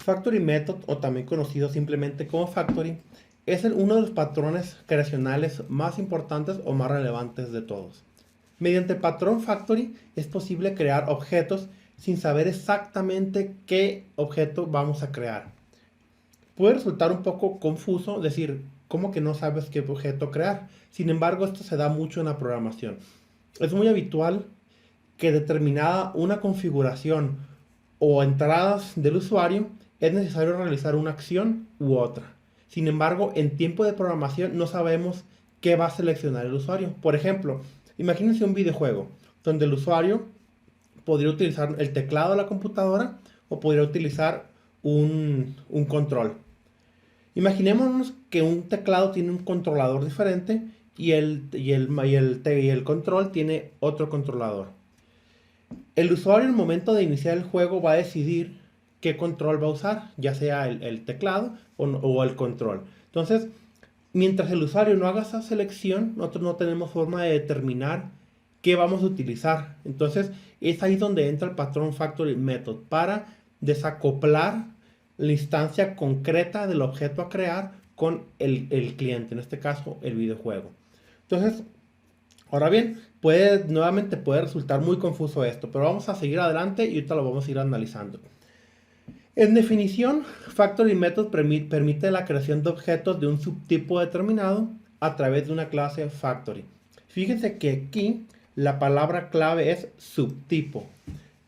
Factory Method, o también conocido simplemente como Factory, es uno de los patrones creacionales más importantes o más relevantes de todos. Mediante el patrón Factory es posible crear objetos sin saber exactamente qué objeto vamos a crear. Puede resultar un poco confuso decir, ¿cómo que no sabes qué objeto crear? Sin embargo, esto se da mucho en la programación. Es muy habitual que determinada una configuración o entradas del usuario es necesario realizar una acción u otra. Sin embargo, en tiempo de programación no sabemos qué va a seleccionar el usuario. Por ejemplo, imagínense un videojuego donde el usuario podría utilizar el teclado de la computadora o podría utilizar un control. Imaginémonos que un teclado tiene un controlador diferente y el control tiene otro controlador. El usuario en el momento de iniciar el juego va a decidir qué control va a usar, ya sea el teclado o el control. Entonces, mientras el usuario no haga esa selección, nosotros no tenemos forma de determinar qué vamos a utilizar. Entonces, es ahí donde entra el patrón Factory Method para desacoplar la instancia concreta del objeto a crear con el cliente, en este caso el videojuego. Entonces, ahora bien, nuevamente puede resultar muy confuso esto, pero vamos a seguir adelante y ahorita lo vamos a ir analizando. En definición, Factory Method permite la creación de objetos de un subtipo determinado a través de una clase Factory. Fíjense que aquí la palabra clave es subtipo.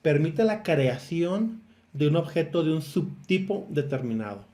Permite la creación de un objeto de un subtipo determinado.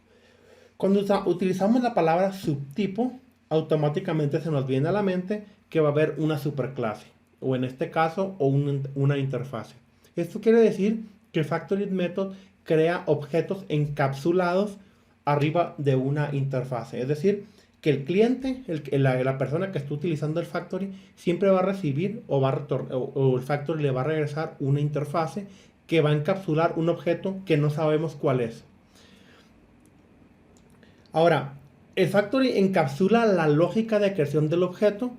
Cuando utilizamos la palabra subtipo, automáticamente se nos viene a la mente que va a haber una superclase, o en este caso, una interfase. Esto quiere decir que el Factory Method crea objetos encapsulados arriba de una interfase. Es decir, que el cliente, la persona que está utilizando el Factory, siempre va a recibir o el Factory le va a regresar una interfase que va a encapsular un objeto que no sabemos cuál es. Ahora, el Factory encapsula la lógica de creación del objeto,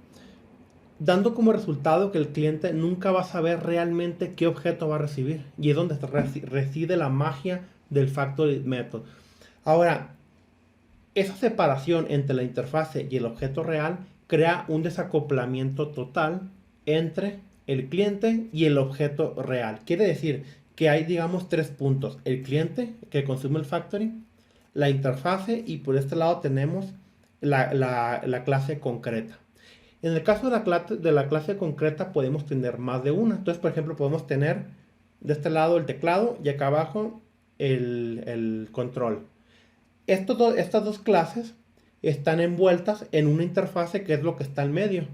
dando como resultado que el cliente nunca va a saber realmente qué objeto va a recibir. Y es donde reside la magia del Factory Method. Ahora, esa separación entre la interfase y el objeto real crea un desacoplamiento total entre el cliente y el objeto real. Quiere decir que hay, digamos, tres puntos. El cliente que consume el Factory, la interfase y por este lado tenemos la clase concreta. En el caso de la clase concreta podemos tener más de una. Entonces, por ejemplo, podemos tener de este lado el teclado y acá abajo el control. Estas dos clases están envueltas en una interfase que es lo que está en medio.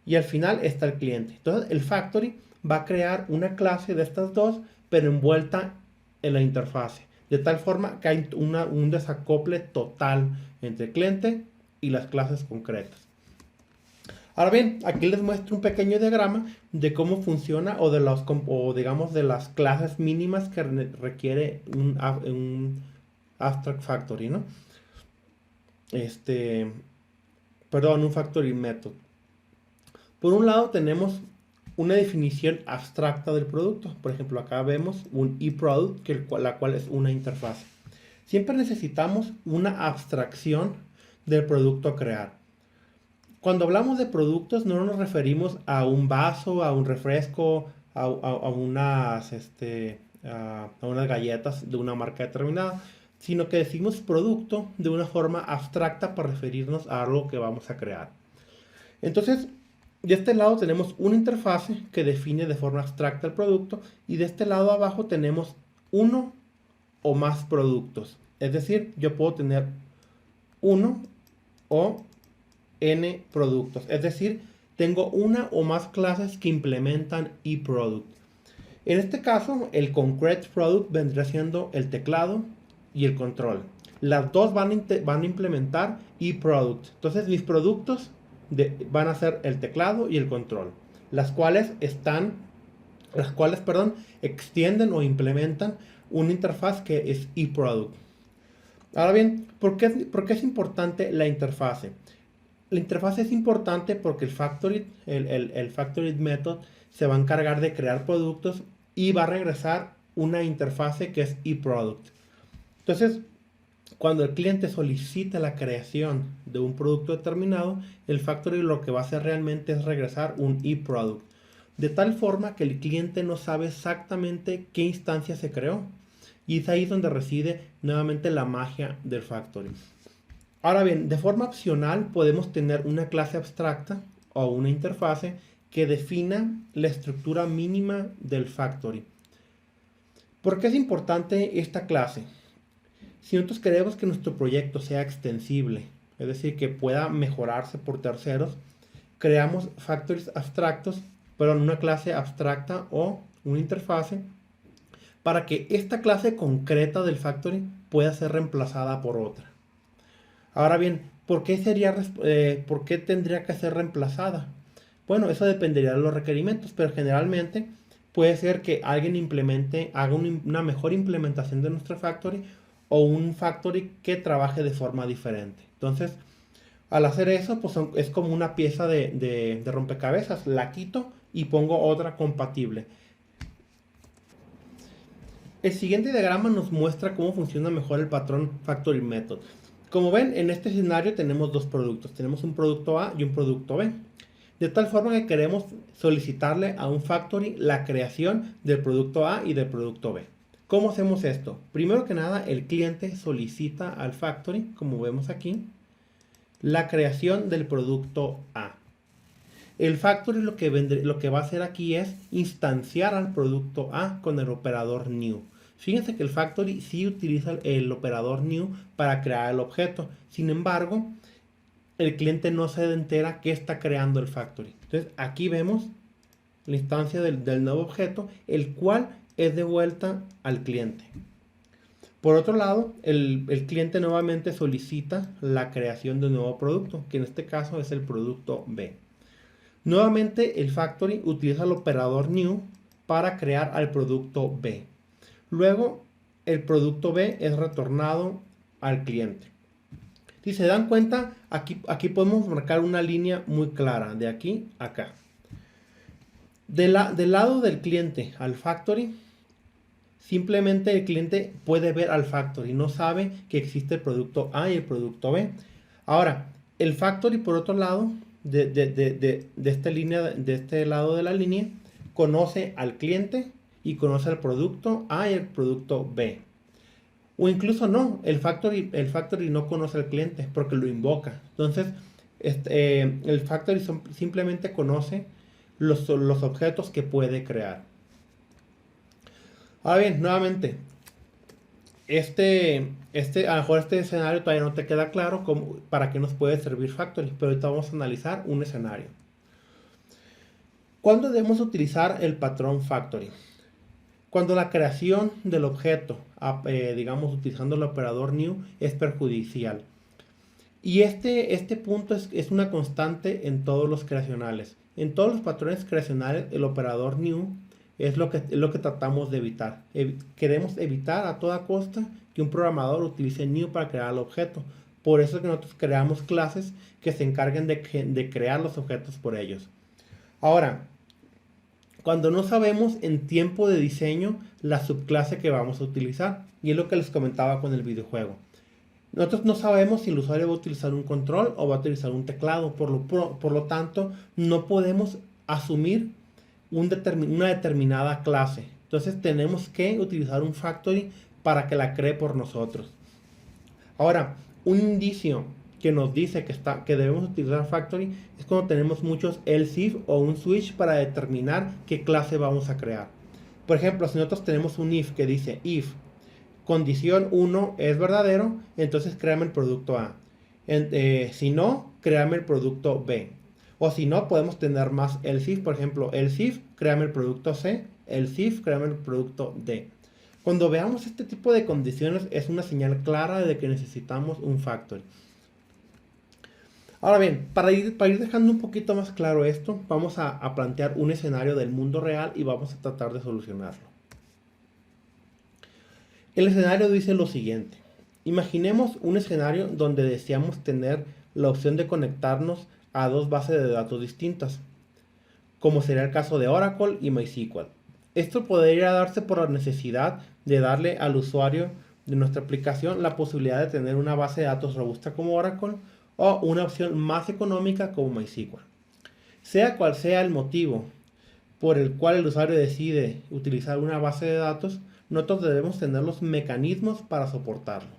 Y al final está el cliente. Entonces, el Factory va a crear una clase de estas dos, pero envuelta en la interfase. De tal forma que hay un desacople total entre el cliente y las clases concretas. Ahora bien, aquí les muestro un pequeño diagrama de cómo funciona o digamos de las clases mínimas que requiere un Abstract Factory, ¿no? Un Factory Method. Por un lado tenemos una definición abstracta del producto. Por ejemplo, acá vemos un eProduct, la cual es una interfaz. Siempre necesitamos una abstracción del producto a crear. Cuando hablamos de productos no nos referimos a un vaso, a un refresco, a unas galletas de una marca determinada, sino que decimos producto de una forma abstracta para referirnos a algo que vamos a crear. Entonces, de este lado tenemos una interfase que define de forma abstracta el producto y de este lado abajo tenemos uno o más productos. Es decir, yo puedo tener uno o n productos. Es decir, tengo una o más clases que implementan eProduct. En este caso, el Concrete Product vendría siendo el teclado y el control. Las dos van a implementar eProduct. Entonces, mis productos van a ser el teclado y el control, las cuales extienden o implementan una interfaz que es eProduct. Ahora bien, ¿por qué es importante la interfase? La interfaz es importante porque el Factory Method se va a encargar de crear productos y va a regresar una interfase que es eProduct. Entonces, cuando el cliente solicita la creación de un producto determinado, el factory lo que va a hacer realmente es regresar un eProduct, de tal forma que el cliente no sabe exactamente qué instancia se creó. Y es ahí donde reside nuevamente la magia del factory. Ahora bien, de forma opcional podemos tener una clase abstracta o una interfase que defina la estructura mínima del factory. ¿Por qué es importante esta clase? Si nosotros queremos que nuestro proyecto sea extensible, es decir, que pueda mejorarse por terceros, creamos factories abstractos, pero en una clase abstracta o una interfase para que esta clase concreta del factory pueda ser reemplazada por otra. Ahora bien, ¿por qué tendría que ser reemplazada? Bueno, eso dependería de los requerimientos, pero generalmente puede ser que alguien haga una mejor implementación de nuestro factory o un factory que trabaje de forma diferente. Entonces, al hacer eso, pues es como una pieza de rompecabezas. La quito y pongo otra compatible. El siguiente diagrama nos muestra cómo funciona mejor el patrón Factory Method. Como ven, en este escenario tenemos dos productos. Tenemos un producto A y un producto B. De tal forma que queremos solicitarle a un factory la creación del producto A y del producto B. ¿Cómo hacemos esto? Primero que nada, el cliente solicita al factory, como vemos aquí, la creación del producto A. El factory lo que va a hacer aquí es instanciar al producto A con el operador new. Fíjense que el factory sí utiliza el operador new para crear el objeto. Sin embargo, el cliente no se entera que está creando el factory. Entonces aquí vemos la instancia del nuevo objeto, el cual es devuelta al cliente. Por otro lado, el cliente nuevamente solicita la creación de un nuevo producto, que en este caso es el producto B. Nuevamente el factory utiliza el operador new para crear al producto B. Luego el producto B es retornado al cliente. Si se dan cuenta, aquí podemos marcar una línea muy clara, de aquí a acá. Del lado del cliente al factory, simplemente el cliente puede ver al factory, no sabe que existe el producto A y el producto B. Ahora, el factory por otro lado, de este lado de la línea, conoce al cliente y conoce el producto A y el producto B. O incluso no, el factory no conoce al cliente porque lo invoca. Entonces, el factory simplemente conoce los objetos que puede crear. Ahora bien, nuevamente, a lo mejor este escenario todavía no te queda claro para qué nos puede servir factory, pero ahorita vamos a analizar un escenario. ¿Cuándo debemos utilizar el patrón factory? Cuando la creación del objeto, digamos utilizando el operador new, es perjudicial. Y este punto es una constante en todos los creacionales. En todos los patrones creacionales, el operador new es lo que tratamos de evitar. Queremos evitar a toda costa que un programador utilice new para crear el objeto. Por eso es que nosotros creamos clases que se encarguen de crear los objetos por ellos. Ahora, cuando no sabemos en tiempo de diseño la subclase que vamos a utilizar, y es lo que les comentaba con el videojuego. Nosotros no sabemos si el usuario va a utilizar un control o va a utilizar un teclado, por lo tanto no podemos asumir una determinada clase. Entonces tenemos que utilizar un factory para que la cree por nosotros. Ahora, un indicio que nos dice que debemos utilizar factory es cuando tenemos muchos else if o un switch para determinar qué clase vamos a crear. Por ejemplo, si nosotros tenemos un if que dice if condición 1 es verdadero, entonces créame el producto A. Si no, créame el producto B. O si no, podemos tener más else if, por ejemplo, else if, créame el producto C, else if, créame el producto D. Cuando veamos este tipo de condiciones es una señal clara de que necesitamos un factory. Ahora bien, para ir dejando un poquito más claro esto, vamos a plantear un escenario del mundo real y vamos a tratar de solucionarlo. El escenario dice lo siguiente. Imaginemos un escenario donde deseamos tener la opción de conectarnos a dos bases de datos distintas, como sería el caso de Oracle y MySQL. Esto podría darse por la necesidad de darle al usuario de nuestra aplicación la posibilidad de tener una base de datos robusta como Oracle o una opción más económica como MySQL. Sea cual sea el motivo por el cual el usuario decide utilizar una base de datos, nosotros debemos tener los mecanismos para soportarlo.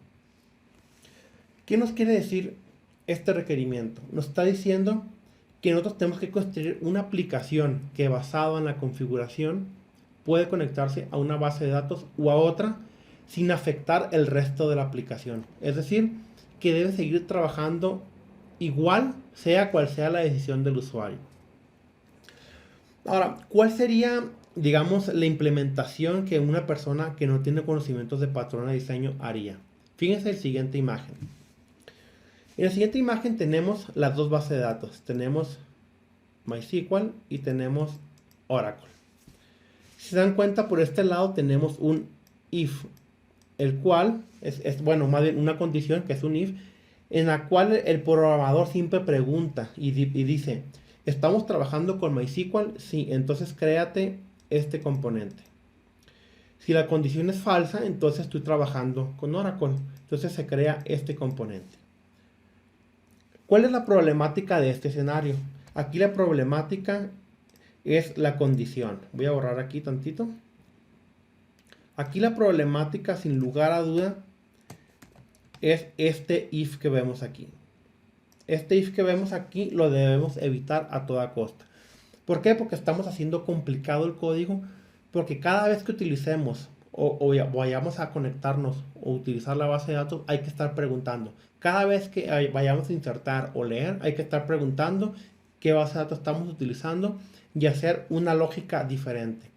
¿Qué nos quiere decir este requerimiento? Nos está diciendo que nosotros tenemos que construir una aplicación que, basada en la configuración, puede conectarse a una base de datos u a otra sin afectar el resto de la aplicación. Es decir, que debe seguir trabajando igual, sea cual sea la decisión del usuario. Ahora, ¿cuál sería, digamos, la implementación que una persona que no tiene conocimientos de patrón de diseño haría? Fíjense en la siguiente imagen. En la siguiente imagen tenemos las dos bases de datos. Tenemos MySQL y tenemos Oracle. Si se dan cuenta, por este lado tenemos un if, el cual bueno, más bien una condición que es un if, en la cual el programador siempre pregunta y dice, ¿estamos trabajando con MySQL? Sí, entonces créate este componente. Si la condición es falsa, entonces estoy trabajando con Oracle. Entonces se crea este componente. ¿Cuál es la problemática de este escenario? Aquí la problemática es la condición. Voy a borrar aquí tantito. Aquí la problemática, sin lugar a duda, es este if que vemos aquí. Este if que vemos aquí lo debemos evitar a toda costa. ¿Por qué? Porque estamos haciendo complicado el código. Porque cada vez que utilicemos o vayamos a conectarnos o utilizar la base de datos, hay que estar preguntando. Cada vez que vayamos a insertar o leer, hay que estar preguntando qué base de datos estamos utilizando y hacer una lógica diferente.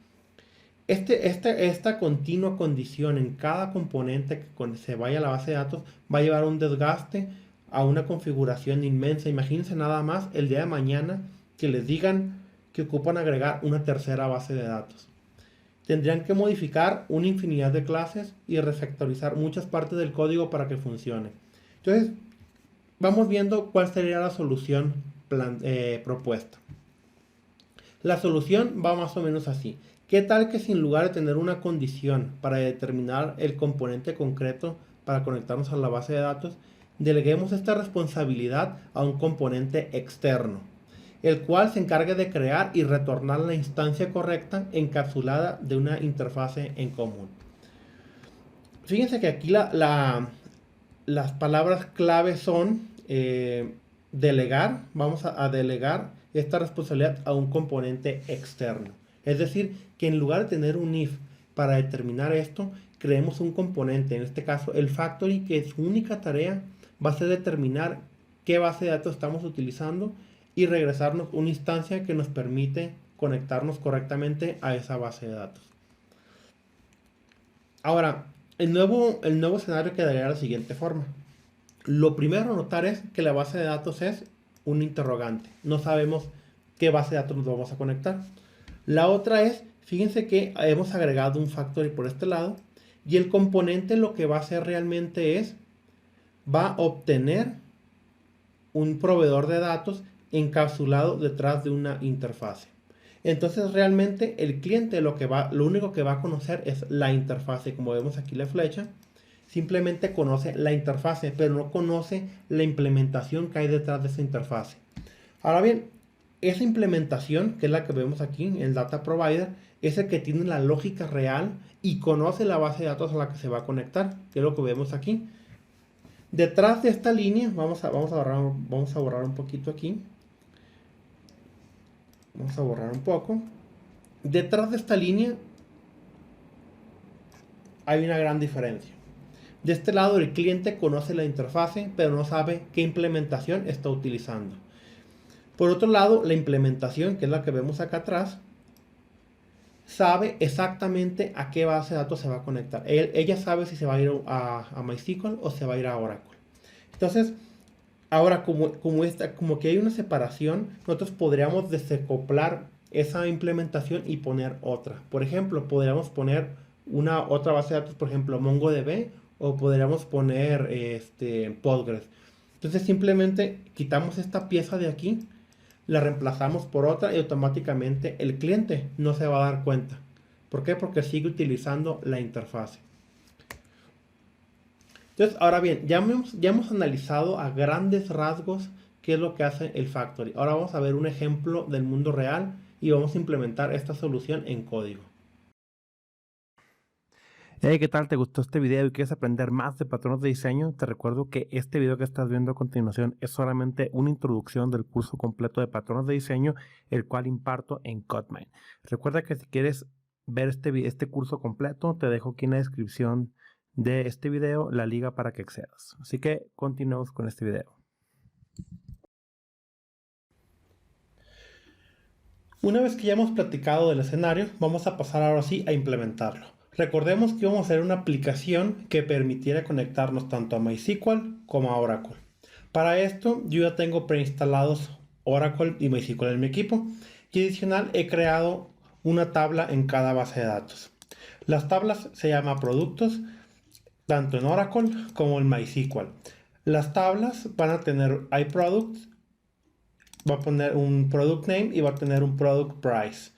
Esta continua condición en cada componente que se vaya a la base de datos va a llevar a un desgaste, a una configuración inmensa. Imagínense nada más el día de mañana que les digan que ocupan agregar una tercera base de datos. Tendrían que modificar una infinidad de clases y refactorizar muchas partes del código para que funcione. Entonces, vamos viendo cuál sería la solución propuesta. La solución va más o menos así. ¿Qué tal que, sin lugar de tener una condición para determinar el componente concreto para conectarnos a la base de datos, deleguemos esta responsabilidad a un componente externo, el cual se encargue de crear y retornar la instancia correcta encapsulada de una interfase en común? Fíjense que aquí las palabras clave son delegar. Vamos a delegar esta responsabilidad a un componente externo. Es decir, que en lugar de tener un if para determinar esto, creemos un componente, en este caso el factory, que su única tarea va a ser determinar qué base de datos estamos utilizando y regresarnos una instancia que nos permite conectarnos correctamente a esa base de datos. Ahora, el nuevo escenario quedaría de la siguiente forma. Lo primero a notar es que la base de datos es un interrogante. No sabemos qué base de datos nos vamos a conectar. La otra es, fíjense que hemos agregado un factory por este lado y el componente lo que va a hacer realmente es, va a obtener un proveedor de datos encapsulado detrás de una interfase. Entonces realmente el cliente lo único que va a conocer es la interfase. Como vemos aquí la flecha, simplemente conoce la interfase, pero no conoce la implementación que hay detrás de esa interfase. Ahora bien, esa implementación, que es la que vemos aquí, el Data Provider, es el que tiene la lógica real y conoce la base de datos a la que se va a conectar, que es lo que vemos aquí. Detrás de esta línea, vamos a borrar un poquito aquí. Vamos a borrar un poco. Detrás de esta línea hay una gran diferencia. De este lado el cliente conoce la interfase, pero no sabe qué implementación está utilizando. Por otro lado, la implementación, que es la que vemos acá atrás, sabe exactamente a qué base de datos se va a conectar. Ella sabe si se va a ir a MySQL o se va a ir a Oracle. Entonces, ahora como que hay una separación, nosotros podríamos desacoplar esa implementación y poner otra. Por ejemplo, podríamos poner otra base de datos, por ejemplo, MongoDB, o podríamos poner Postgres. Entonces simplemente quitamos esta pieza de aquí, la reemplazamos por otra y automáticamente el cliente no se va a dar cuenta. ¿Por qué? Porque sigue utilizando la interfase. Entonces, ahora bien, ya hemos analizado a grandes rasgos qué es lo que hace el Factory. Ahora vamos a ver un ejemplo del mundo real y vamos a implementar esta solución en código. Hey, ¿qué tal? ¿Te gustó este video y quieres aprender más de patrones de diseño? Te recuerdo que este video que estás viendo a continuación es solamente una introducción del curso completo de patrones de diseño, el cual imparto en Codemine. Recuerda que si quieres ver este curso completo, te dejo aquí en la descripción de este video la liga para que accedas. Así que continuemos con este video. Una vez que ya hemos platicado del escenario, vamos a pasar ahora sí a implementarlo. Recordemos que íbamos a hacer una aplicación que permitiera conectarnos tanto a MySQL como a Oracle. Para esto yo ya tengo preinstalados Oracle y MySQL en mi equipo y adicional he creado una tabla en cada base de datos. Las tablas se llaman productos tanto en Oracle como en MySQL. Las tablas van a tener iProducts, va a poner un product name y va a tener un product price.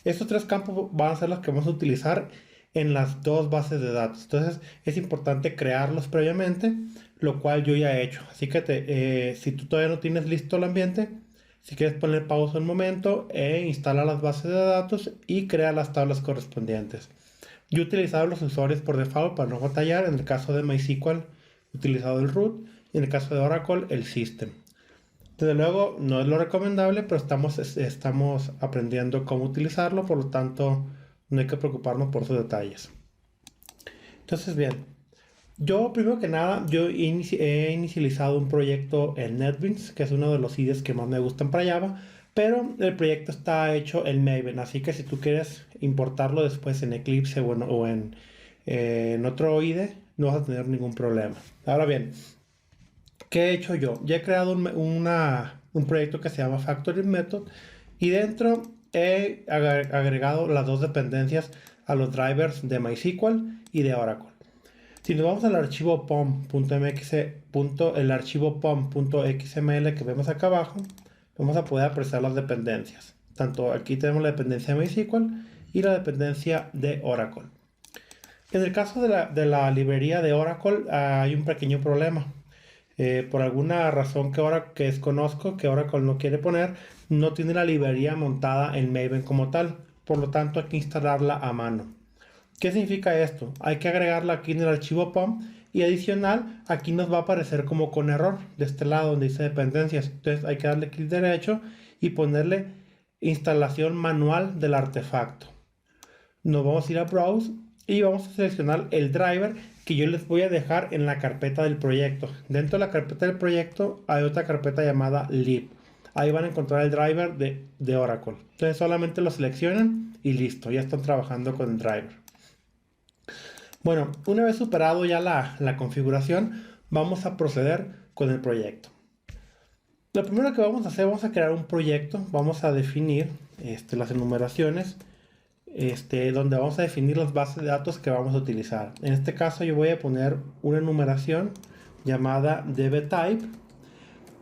Estos tres campos van a ser los que vamos a utilizar en las dos bases de datos. Entonces es importante crearlos previamente, lo cual yo ya he hecho. Así que si tú todavía no tienes listo el ambiente, si quieres poner pausa un momento, instala las bases de datos y crea las tablas correspondientes. Yo he utilizado los usuarios por default para no batallar. En el caso de MySQL he utilizado el root y en el caso de Oracle el system. Desde luego no es lo recomendable, pero estamos aprendiendo cómo utilizarlo, por lo tanto no hay que preocuparnos por sus detalles. Entonces bien, yo primero que nada, he inicializado un proyecto en NetBeans, que es uno de los IDEs que más me gustan para Java, pero el proyecto está hecho en Maven, así que si tú quieres importarlo después en Eclipse o en otro IDE, no vas a tener ningún problema. Ahora bien, ¿qué he hecho yo? Ya he creado un proyecto que se llama Factory Method y dentro he agregado las dos dependencias a los drivers de MySQL y de Oracle. Si nos vamos al archivo el archivo pom.xml que vemos acá abajo, vamos a poder apreciar las dependencias. Tanto aquí tenemos la dependencia de MySQL y la dependencia de Oracle. En el caso de la librería de Oracle hay un pequeño problema. Por alguna razón que desconozco, que Oracle no quiere poner, no tiene la librería montada en Maven como tal. Por lo tanto hay que instalarla a mano. ¿Qué significa esto? Hay que agregarla aquí en el archivo POM y adicional aquí nos va a aparecer como con error de este lado donde dice dependencias. Entonces hay que darle clic derecho y ponerle instalación manual del artefacto. Nos vamos a ir a Browse y vamos a seleccionar el driver que yo les voy a dejar en la carpeta del proyecto. Dentro de la carpeta del proyecto hay otra carpeta llamada lib. Ahí van a encontrar el driver de Oracle. Entonces solamente lo seleccionan y listo, ya están trabajando con el driver. Bueno, una vez superado ya la configuración, vamos a proceder con el proyecto. Lo primero que vamos a hacer, vamos a crear un proyecto, vamos a definir las enumeraciones, donde vamos a definir las bases de datos que vamos a utilizar. En este caso yo voy a poner una enumeración llamada dbType,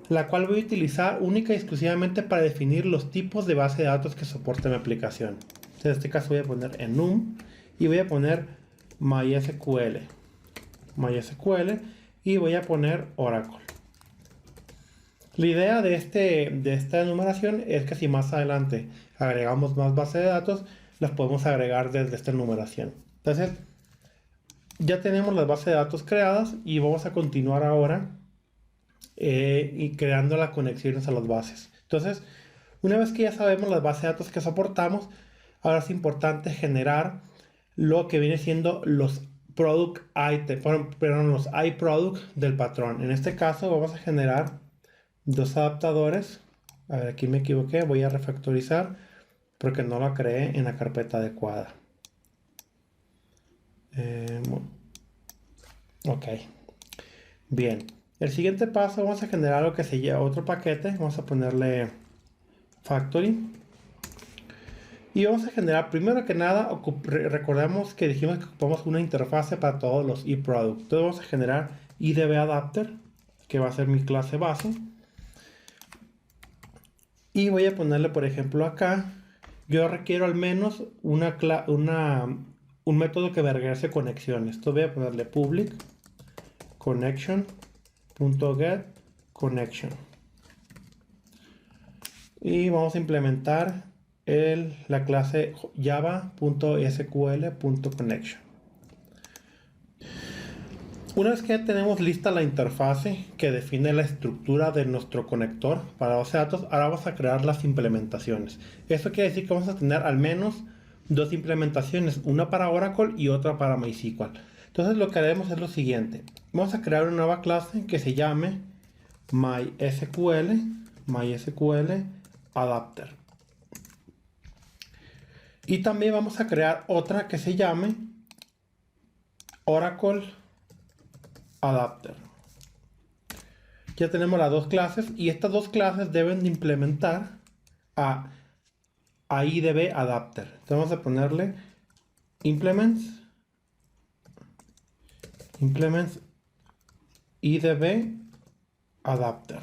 la cual voy a utilizar única y exclusivamente para definir los tipos de base de datos que soporta mi aplicación. En este caso voy a poner enum y voy a poner MySQL y voy a poner Oracle. La idea de esta enumeración es que si más adelante agregamos más bases de datos, las podemos agregar desde esta enumeración. Entonces, ya tenemos las bases de datos creadas y vamos a continuar ahora y creando las conexiones a las bases. Entonces, una vez que ya sabemos las bases de datos que soportamos, ahora es importante generar lo que viene siendo los product item, perdón, los iProduct del patrón. En este caso vamos a generar dos adaptadores. A ver, aquí me equivoqué, voy a refactorizar porque no lo creé en la carpeta adecuada. Ok, bien. El siguiente paso, vamos a generar lo que se llama otro paquete. Vamos a ponerle factory. Y vamos a generar, primero que nada, recordemos que dijimos que ocupamos una interfase para todos los eProducts. Entonces vamos a generar IDBAdapter, que va a ser mi clase base. Y voy a ponerle, por ejemplo, acá, yo requiero al menos un método que me regrese conexiones. Entonces voy a ponerle public connection.getConnection. Y vamos a implementar la clase java.sql.connection. Una vez que ya tenemos lista la interfase que define la estructura de nuestro conector para base de datos, ahora vamos a crear las implementaciones. Eso quiere decir que vamos a tener al menos dos implementaciones, una para Oracle y otra para MySQL. Entonces lo que haremos es lo siguiente. Vamos a crear una nueva clase que se llame MySQL Adapter. Y también vamos a crear otra que se llame Oracle Adapter. Ya tenemos las dos clases y estas dos clases deben de implementar a IDB Adapter. Entonces vamos a ponerle implements IDB Adapter.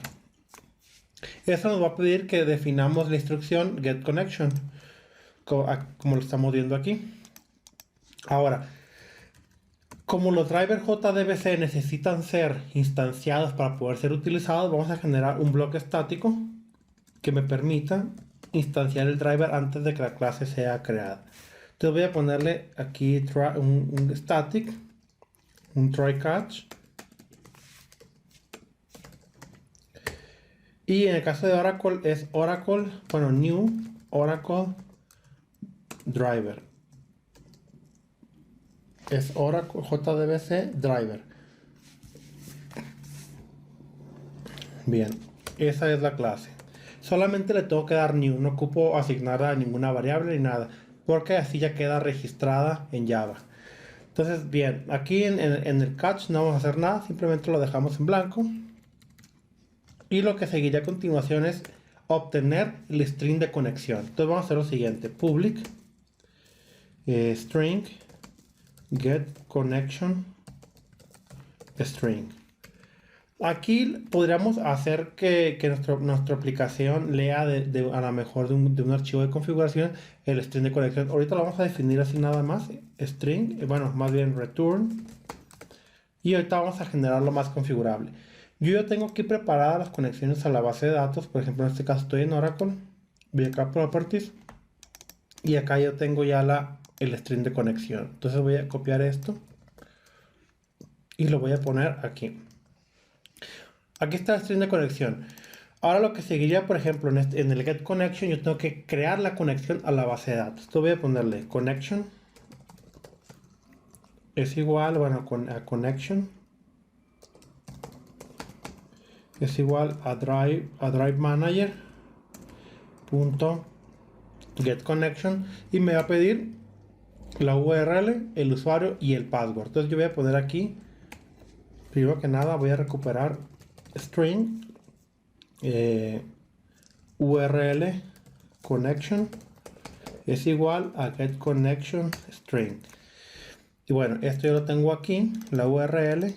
Eso nos va a pedir que definamos la instrucción getConnection, como lo estamos viendo aquí. Ahora, como los drivers JDBC necesitan ser instanciados para poder ser utilizados, vamos a generar un bloque estático que me permita instanciar el driver antes de que la clase sea creada. Entonces voy a ponerle aquí un static, un try catch. Y en el caso de Oracle es new Oracle driver. Es Oracle JDBC driver. Bien, esa es la clase. Solamente le tengo que dar new, no ocupo asignar a ninguna variable ni nada, porque así ya queda registrada en Java. Entonces, bien, aquí en el catch no vamos a hacer nada, simplemente lo dejamos en blanco. Y lo que seguiría a continuación es obtener el string de conexión. Entonces vamos a hacer lo siguiente: public string getConnection string. Aquí podríamos hacer que nuestra aplicación lea a lo mejor de un archivo de configuración el string de conexión. Ahorita lo vamos a definir así nada más, string, bueno, más bien return. Y ahorita vamos a generarlo más configurable. Yo ya tengo aquí preparadas las conexiones a la base de datos. Por ejemplo, en este caso estoy en Oracle. Voy acá a Properties. Y acá yo tengo ya el string de conexión. Entonces voy a copiar esto. Y lo voy a poner aquí. Aquí está el string de conexión. Ahora lo que seguiría, por ejemplo, en el getConnection, yo tengo que crear la conexión a la base de datos. Entonces voy a ponerle connection. Es igual, bueno, a connection. Es igual a drive manager punto getConnection y me va a pedir la URL, el usuario y el password. Entonces yo voy a poner aquí, primero que nada voy a recuperar string URL connection es igual a getConnection string. Y bueno, esto yo lo tengo aquí, la URL,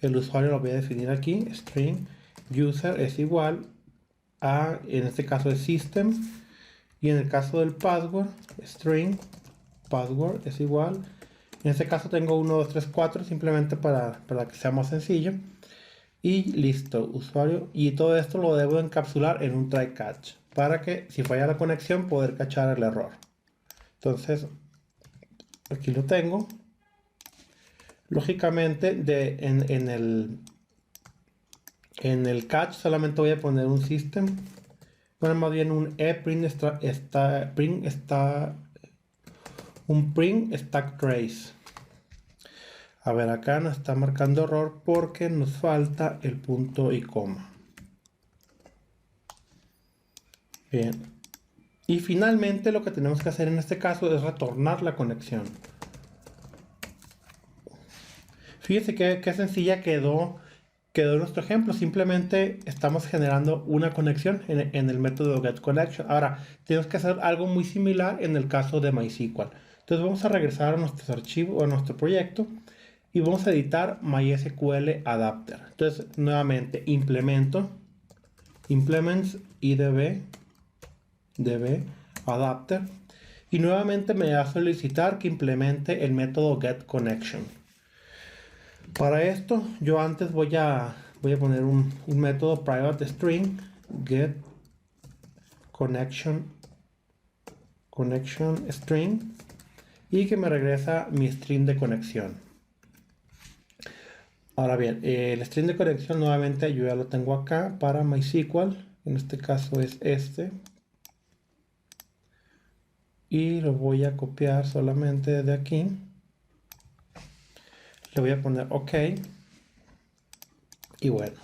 el usuario lo voy a definir aquí, string user es igual a, en este caso es system, y en el caso del password, string password es igual, en este caso tengo 1, 2, 3, 4, simplemente para que sea más sencillo, y listo, usuario, y todo esto lo debo encapsular en un try catch, para que si falla la conexión poder cachar el error. Entonces, aquí lo tengo. Lógicamente, en el catch solamente voy a poner un system, bueno, más bien un print stack trace. A ver, acá nos está marcando error porque nos falta el punto y coma. Bien. Y finalmente lo que tenemos que hacer en este caso es retornar la conexión. Fíjense qué sencilla quedó nuestro ejemplo. Simplemente estamos generando una conexión en el método getConnection. Ahora, tenemos que hacer algo muy similar en el caso de MySQL. Entonces vamos a regresar a nuestros archivos, a nuestro proyecto, y vamos a editar MySQL Adapter. Entonces, nuevamente, implements IDB Adapter. Y nuevamente me va a solicitar que implemente el método getConnection. Para esto, yo antes voy a poner un método private string get connection string y que me regresa mi string de conexión. Ahora bien, el string de conexión nuevamente yo ya lo tengo acá para MySQL. En este caso es este. Y lo voy a copiar solamente desde aquí. Le voy a poner OK. Y bueno,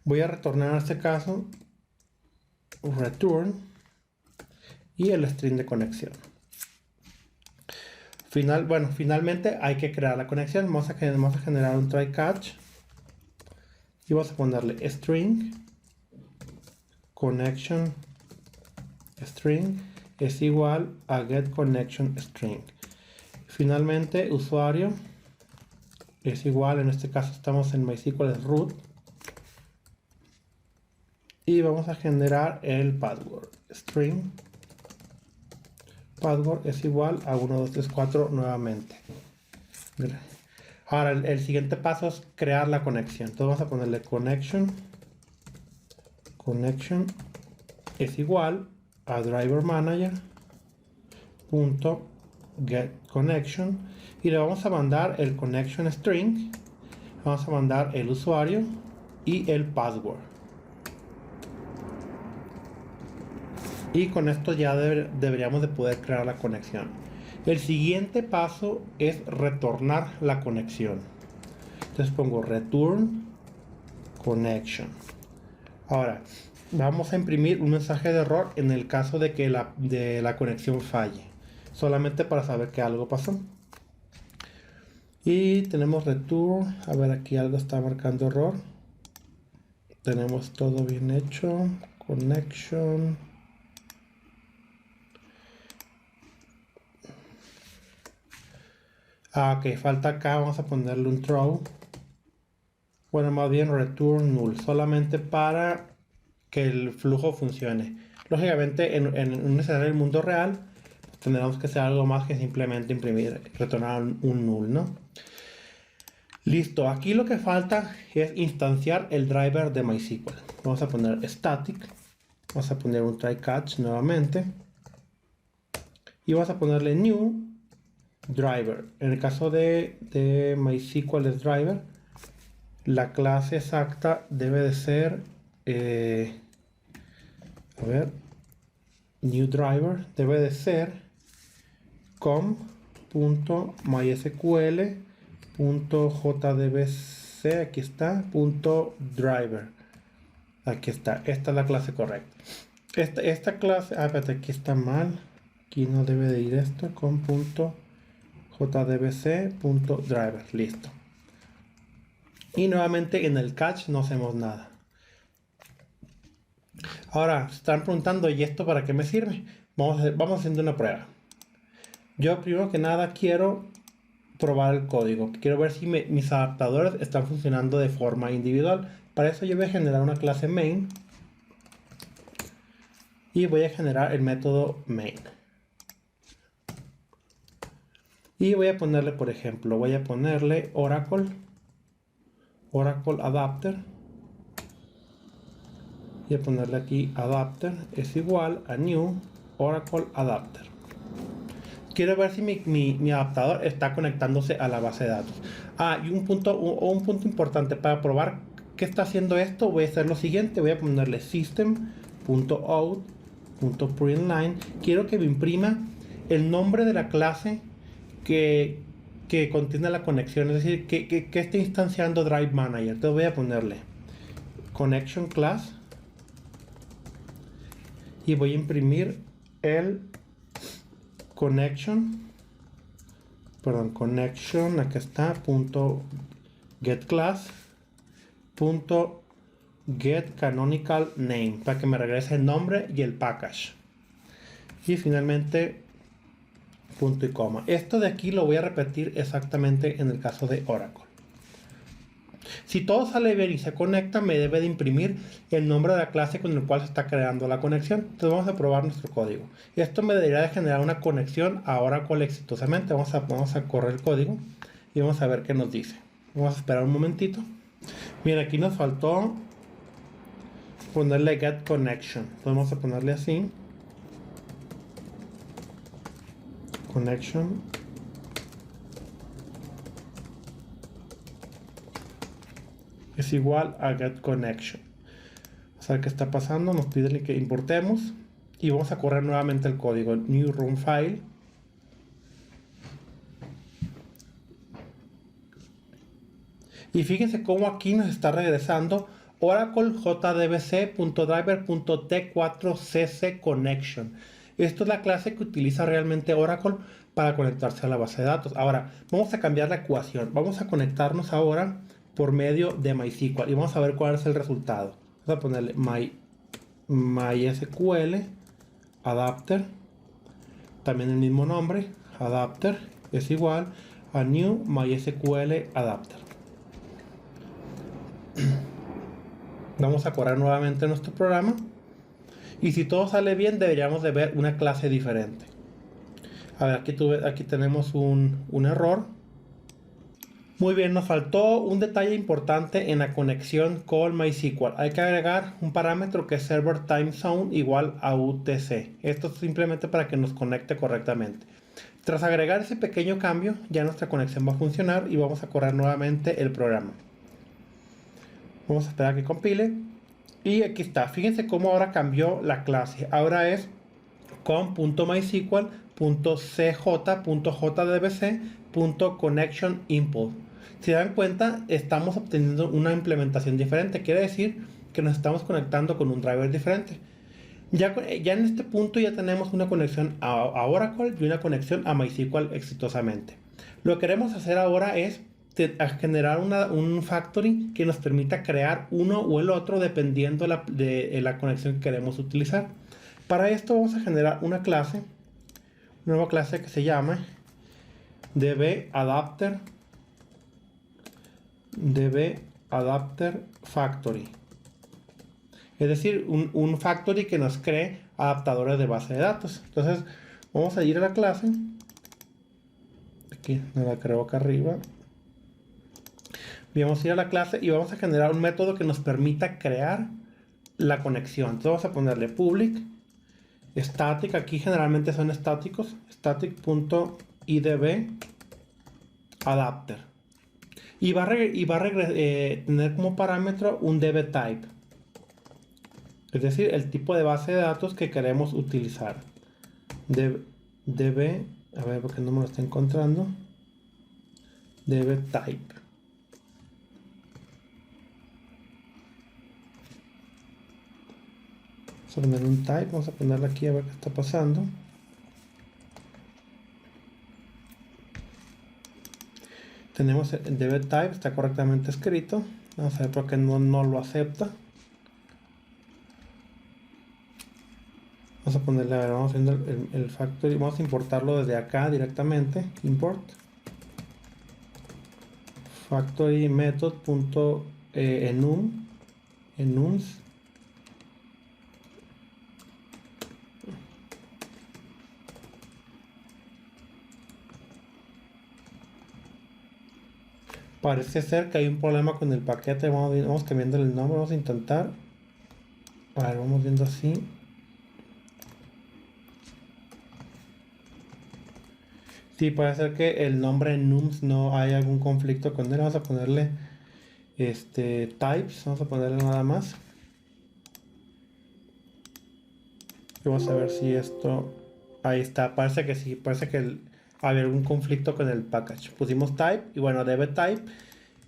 voy a retornar a este caso return y el string de conexión. Finalmente hay que crear la conexión. Vamos a generar un try catch y vamos a ponerle string connection string es igual a get connection string. Finalmente usuario es igual, en este caso estamos en MySQL root, y vamos a generar el password string password es igual a 1234 nuevamente. Ahora el siguiente paso es crear la conexión. Entonces vamos a ponerle connection es igual a driver manager punto get connection y le vamos a mandar el connection string, vamos a mandar el usuario y el password. Y con esto ya deberíamos de poder crear la conexión. El siguiente paso es retornar la conexión. Entonces pongo return connection. Ahora vamos a imprimir un mensaje de error en el caso de que la conexión falle, solamente para saber que algo pasó. Y tenemos return. A ver, aquí algo está marcando error. Tenemos todo bien hecho. Connection. Ok, falta acá, vamos a ponerle un throw. Bueno, más bien return null, solamente para que el flujo funcione. Lógicamente, en un escenario del mundo real, pues, tendremos que hacer algo más que simplemente imprimir, retornar un null, ¿no? Listo, aquí lo que falta es instanciar el driver de MySQL. Vamos a poner static, vamos a poner un try catch nuevamente, y vamos a ponerle new driver. En el caso de MySQL es driver, la clase exacta debe de ser a ver, new driver debe de ser com.mysql.jdbc, aquí está, .driver, aquí está, esta es la clase correcta. Esta clase, espérate, aquí está mal, aquí no debe de ir esto, com.jdbc.driver, listo. Y nuevamente en el catch no hacemos nada. Ahora, se están preguntando, ¿y esto para qué me sirve? Vamos haciendo una prueba. Yo primero que nada quiero probar el código. Quiero ver si mis adaptadores están funcionando de forma individual. Para eso yo voy a generar una clase main. Y voy a generar el método main. Y voy a ponerle, por ejemplo, voy a ponerle Oracle Adapter. Y a ponerle aquí Adapter es igual a New Oracle Adapter. Quiero ver si mi adaptador está conectándose a la base de datos. Y un punto importante para probar qué está haciendo esto, voy a hacer lo siguiente. Voy a ponerle system.out.println. Quiero que me imprima el nombre de la clase que contiene la conexión, es decir, que esté instanciando Drive Manager. Entonces voy a ponerle connection class y voy a imprimir el connection, aquí está, .get class, .get canonical name, para que me regrese el nombre y el package. Y finalmente punto y coma. Esto de aquí lo voy a repetir exactamente en el caso de Oracle. Si todo sale bien y se conecta, me debe de imprimir el nombre de la clase con el cual se está creando la conexión. Entonces vamos a probar nuestro código. Esto me debería de generar una conexión a Oracle exitosamente. Vamos a correr el código y vamos a ver qué nos dice. Vamos a esperar un momentito. Bien, aquí nos faltó ponerle get connection. Entonces vamos a ponerle así. Connection. Es igual a get connection. Vamos a ver qué está pasando. Nos pide que importemos. Y vamos a correr nuevamente el código. New run file. Y fíjense cómo aquí nos está regresando Oracle jdbc.driver.t4cc connection. Esto es la clase que utiliza realmente Oracle para conectarse a la base de datos. Ahora, vamos a cambiar la ecuación. Vamos a conectarnos ahora por medio de MySQL y vamos a ver cuál es el resultado. Vamos a ponerle MySQL adapter, también el mismo nombre, adapter, es igual a new MySQL adapter. Vamos a correr nuevamente nuestro programa y si todo sale bien deberíamos de ver una clase diferente. A ver, aquí tenemos un error. Muy bien, nos faltó un detalle importante en la conexión con MySQL. Hay que agregar un parámetro que es server time zone igual a UTC. Esto es simplemente para que nos conecte correctamente. Tras agregar ese pequeño cambio, ya nuestra conexión va a funcionar y vamos a correr nuevamente el programa. Vamos a esperar a que compile. Y aquí está. Fíjense cómo ahora cambió la clase. Ahora es com.mysql.cj.jdbc.connection_input. Si dan cuenta, estamos obteniendo una implementación diferente. Quiere decir que nos estamos conectando con un driver diferente. Ya en este punto ya tenemos una conexión a Oracle y una conexión a MySQL exitosamente. Lo que queremos hacer ahora es generar un factory que nos permita crear uno o el otro dependiendo de la conexión que queremos utilizar. Para esto vamos a generar una nueva clase que se llama dbAdapter factory. Es decir, un factory que nos cree adaptadores de base de datos. Entonces vamos a ir a la clase. Aquí me la creo acá arriba. Vamos a ir a la clase y vamos a generar un método que nos permita crear la conexión. Entonces vamos a ponerle public static. Aquí generalmente son estáticos. Static.idb adapter. Y va a tener como parámetro un dbType. Es decir, el tipo de base de datos que queremos utilizar. db, a ver porque no me lo está encontrando. dbType. Vamos a poner un type, vamos a ponerle aquí a ver qué está pasando. Tenemos el dbType, está correctamente escrito. Vamos a ver por qué no lo acepta. Vamos a ponerle, a ver, vamos viendo el factory, vamos a importarlo desde acá directamente. Import factory method.enums. Parece ser que hay un problema con el paquete. Vamos cambiando el nombre. Vamos a intentar. A ver, vamos viendo así. Sí, puede ser que el nombre nums no hay algún conflicto con él. Vamos a ponerle types. Vamos a ponerle nada más. Y vamos a ver si esto. Ahí está. Parece que sí. Parece que había algún conflicto con el package. Pusimos type y bueno, dbType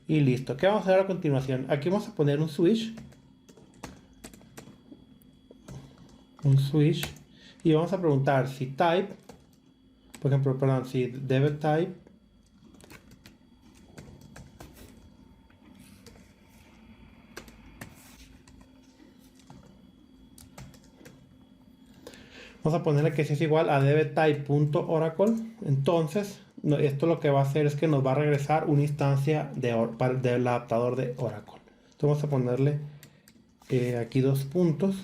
y listo. ¿Qué vamos a hacer a continuación? Aquí vamos a poner un switch y vamos a preguntar si type, por ejemplo, perdón, si dbType vamos a ponerle que si es igual a dbType.oracle. Entonces esto lo que va a hacer es que nos va a regresar una instancia del adaptador de Oracle. Entonces vamos a ponerle aquí dos puntos.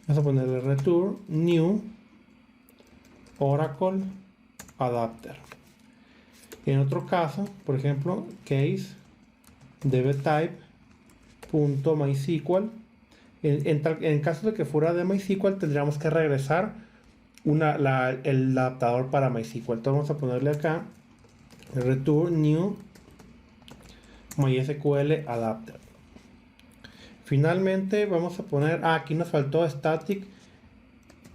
Vamos a ponerle return new Oracle adapter. En otro caso, por ejemplo, case dbType.mysql. En caso de que fuera de MySQL, tendríamos que regresar el adaptador para MySQL. Entonces vamos a ponerle acá return new MySQL adapter. Finalmente vamos a poner, aquí nos faltó static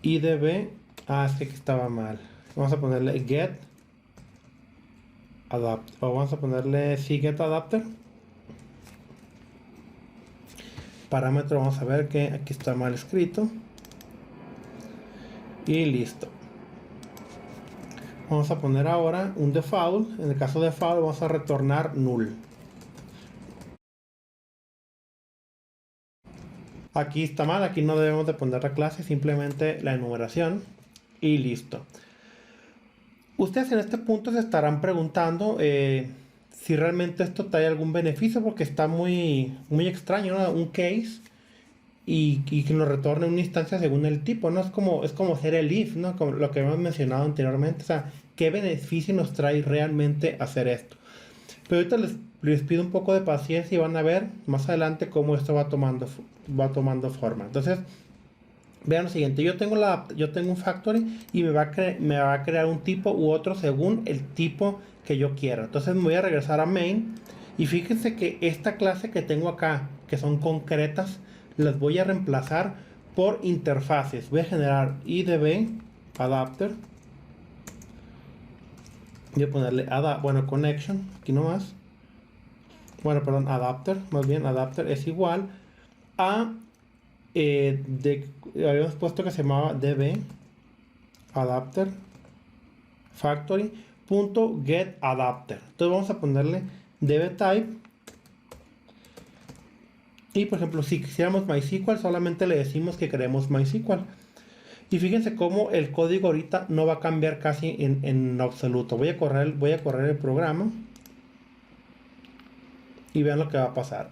idb. Es que aquí estaba mal. Vamos a ponerle get adapter, o vamos a ponerle get adapter. Parámetro, vamos a ver que aquí está mal escrito. Y listo. Vamos a poner ahora un default. En el caso de default vamos a retornar null. Aquí está mal, aquí no debemos de poner la clase, simplemente la enumeración. Y listo. Ustedes en este punto se estarán preguntando si realmente esto trae algún beneficio, porque está muy extraño, ¿no? Un case y que nos retorne una instancia según el tipo, ¿no? Es como hacer el if, ¿no? Como lo que hemos mencionado anteriormente. O sea, ¿qué beneficio nos trae realmente hacer esto? Pero ahorita les pido un poco de paciencia y van a ver más adelante cómo esto va tomando forma. Entonces, vean lo siguiente, yo tengo un factory y me va a crear un tipo u otro según el tipo que yo quiera. Entonces me voy a regresar a main y fíjense que esta clase que tengo acá, que son concretas, las voy a reemplazar por interfaces. Voy a generar idb adapter. Voy a ponerle connection, aquí nomás. Adapter, más bien adapter es igual a habíamos puesto que se llamaba db adapter factory .get adapter. Entonces vamos a ponerle dbType. Y por ejemplo, si quisiéramos MySQL, solamente le decimos que queremos MySQL. Y fíjense cómo el código ahorita no va a cambiar casi en absoluto. Voy a correr el programa y vean lo que va a pasar.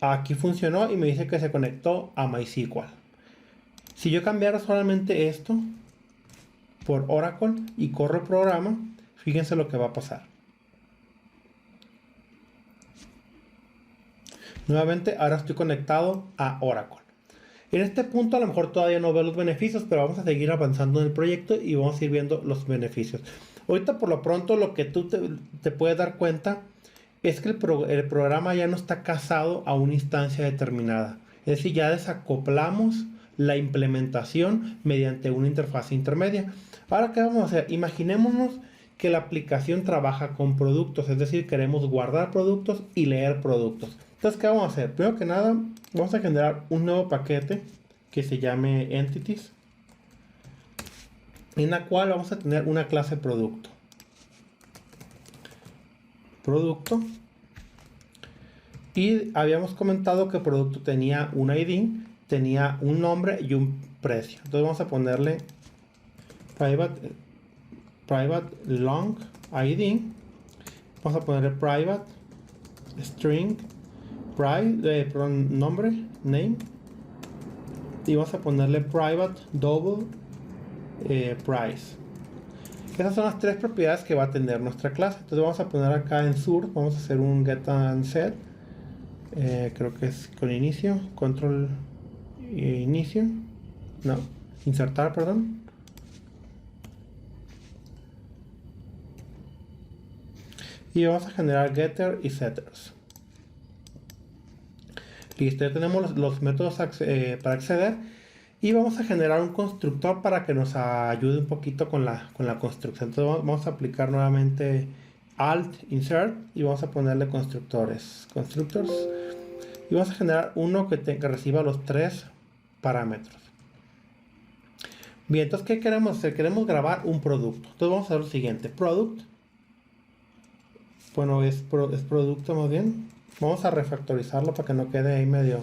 Aquí funcionó y me dice que se conectó a MySQL. Si yo cambiara solamente esto por Oracle y corro el programa, fíjense lo que va a pasar. Nuevamente, ahora estoy conectado a Oracle. En este punto a lo mejor todavía no veo los beneficios, pero vamos a seguir avanzando en el proyecto y vamos a ir viendo los beneficios. Ahorita por lo pronto lo que tú te puedes dar cuenta es que el programa ya no está casado a una instancia determinada. Es decir, ya desacoplamos la implementación mediante una interfaz intermedia. Ahora, ¿qué vamos a hacer? Imaginémonos que la aplicación trabaja con productos, es decir, queremos guardar productos y leer productos. Entonces, ¿qué vamos a hacer? Primero que nada, vamos a generar un nuevo paquete que se llame entities, en la cual vamos a tener una clase producto. Y habíamos comentado que producto tenía un ID, tenía un nombre y un precio. Entonces vamos a ponerle private long ID. Vamos a ponerle private string nombre, name, y vamos a ponerle private double price. Esas son las tres propiedades que va a tener nuestra clase. Entonces vamos a poner acá en source, vamos a hacer un get and set, creo que es con inicio, control inicio, no, insertar, perdón. Y vamos a generar getter y setters. Listo, ya tenemos los métodos para acceder. Y vamos a generar un constructor para que nos ayude un poquito con la construcción. Entonces vamos a aplicar nuevamente Alt Insert y vamos a ponerle constructors. Y vamos a generar uno que reciba los tres parámetros. Bien, entonces, ¿qué queremos hacer? Queremos grabar un producto. Entonces vamos a hacer lo siguiente. Product. Bueno, es producto más bien. Vamos a refactorizarlo para que no quede ahí medio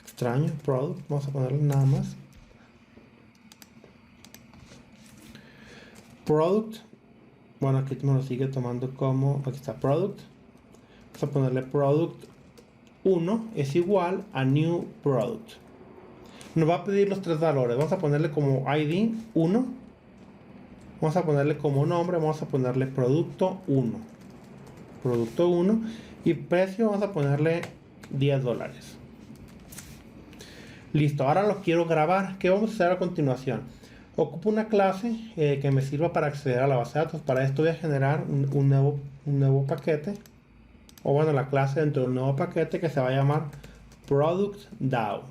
extraño. Product. Vamos a ponerle nada más. Product. Bueno, aquí me lo sigue tomando como... Aquí está product. Vamos a ponerle product 1 es igual a new product. Nos va a pedir los tres valores. Vamos a ponerle como ID 1. Vamos Vamos a ponerle como nombre, vamos a ponerle producto 1. Producto 1. Y precio vamos a ponerle $10. Listo, ahora lo quiero grabar. ¿Qué vamos a hacer a continuación? Ocupo una clase que me sirva para acceder a la base de datos. Para esto voy a generar un nuevo paquete. O bueno, la clase dentro de un nuevo paquete que se va a llamar ProductDAO.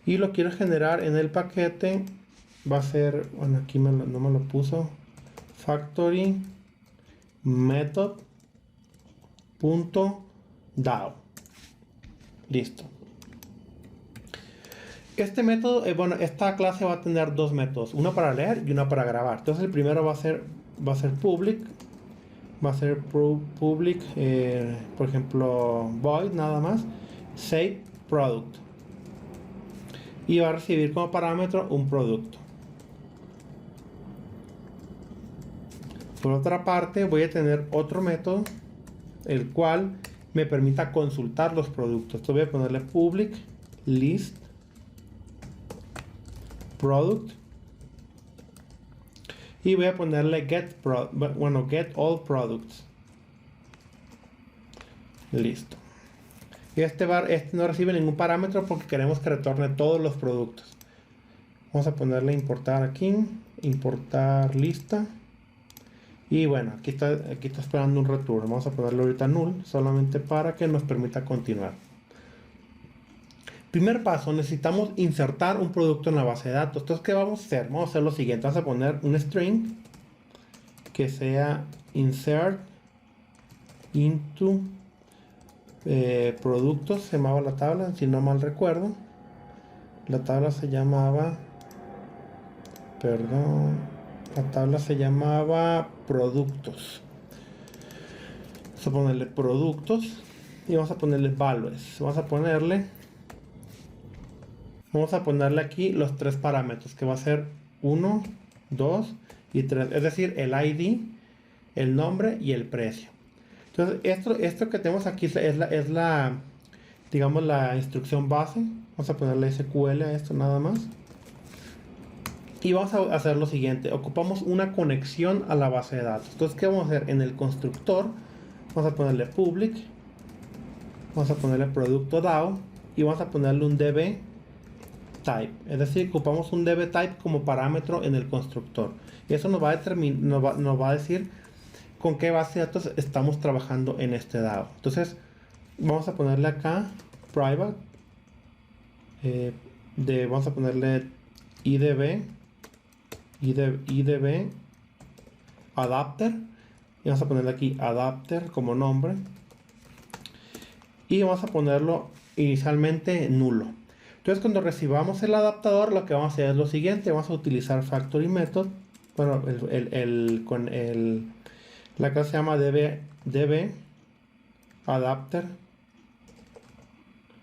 Y lo quiero generar en el paquete. Va a ser, bueno, aquí no me lo puso. Factory method.dao. Listo. Este método, esta clase va a tener dos métodos, uno para leer y uno para grabar. Entonces el primero va a ser public, por ejemplo, void nada más, save product, y va a recibir como parámetro un producto. Por otra parte, voy a tener otro método, el cual me permita consultar los productos. Entonces voy a ponerle public list product y voy a ponerle get all products. Listo. Y este no recibe ningún parámetro porque queremos que retorne todos los productos. Vamos a ponerle importar aquí, importar lista. Y bueno, aquí está esperando un return. Vamos a ponerle ahorita null solamente para que nos permita continuar. Primer paso, necesitamos insertar un producto en la base de datos. Entonces, ¿qué vamos a hacer? Vamos a hacer lo siguiente. Vamos a poner un string que sea insert into productos. Se llamaba la tabla, si no mal recuerdo. La tabla se llamaba productos. Vamos a ponerle productos y vamos a ponerle values. Vamos a ponerle aquí los tres parámetros, que va a ser 1, 2 y 3, es decir, el ID, el nombre y el precio. Entonces, esto que tenemos aquí es la digamos, la instrucción base. Vamos a ponerle SQL a esto nada más. Y vamos a hacer lo siguiente, ocupamos una conexión a la base de datos. Entonces, ¿qué vamos a hacer? En el constructor, vamos a ponerle public, vamos a ponerle producto DAO y vamos a ponerle un DB type, es decir, ocupamos un DB type como parámetro en el constructor. Y eso nos va a decir con qué base de datos estamos trabajando en este DAO. Entonces, vamos a ponerle acá private, vamos a ponerle IDB adapter, y vamos a ponerle aquí adapter como nombre, y vamos a ponerlo inicialmente nulo. Entonces, cuando recibamos el adaptador, lo que vamos a hacer es lo siguiente. Vamos a utilizar factory method. Bueno, la clase se llama db adapter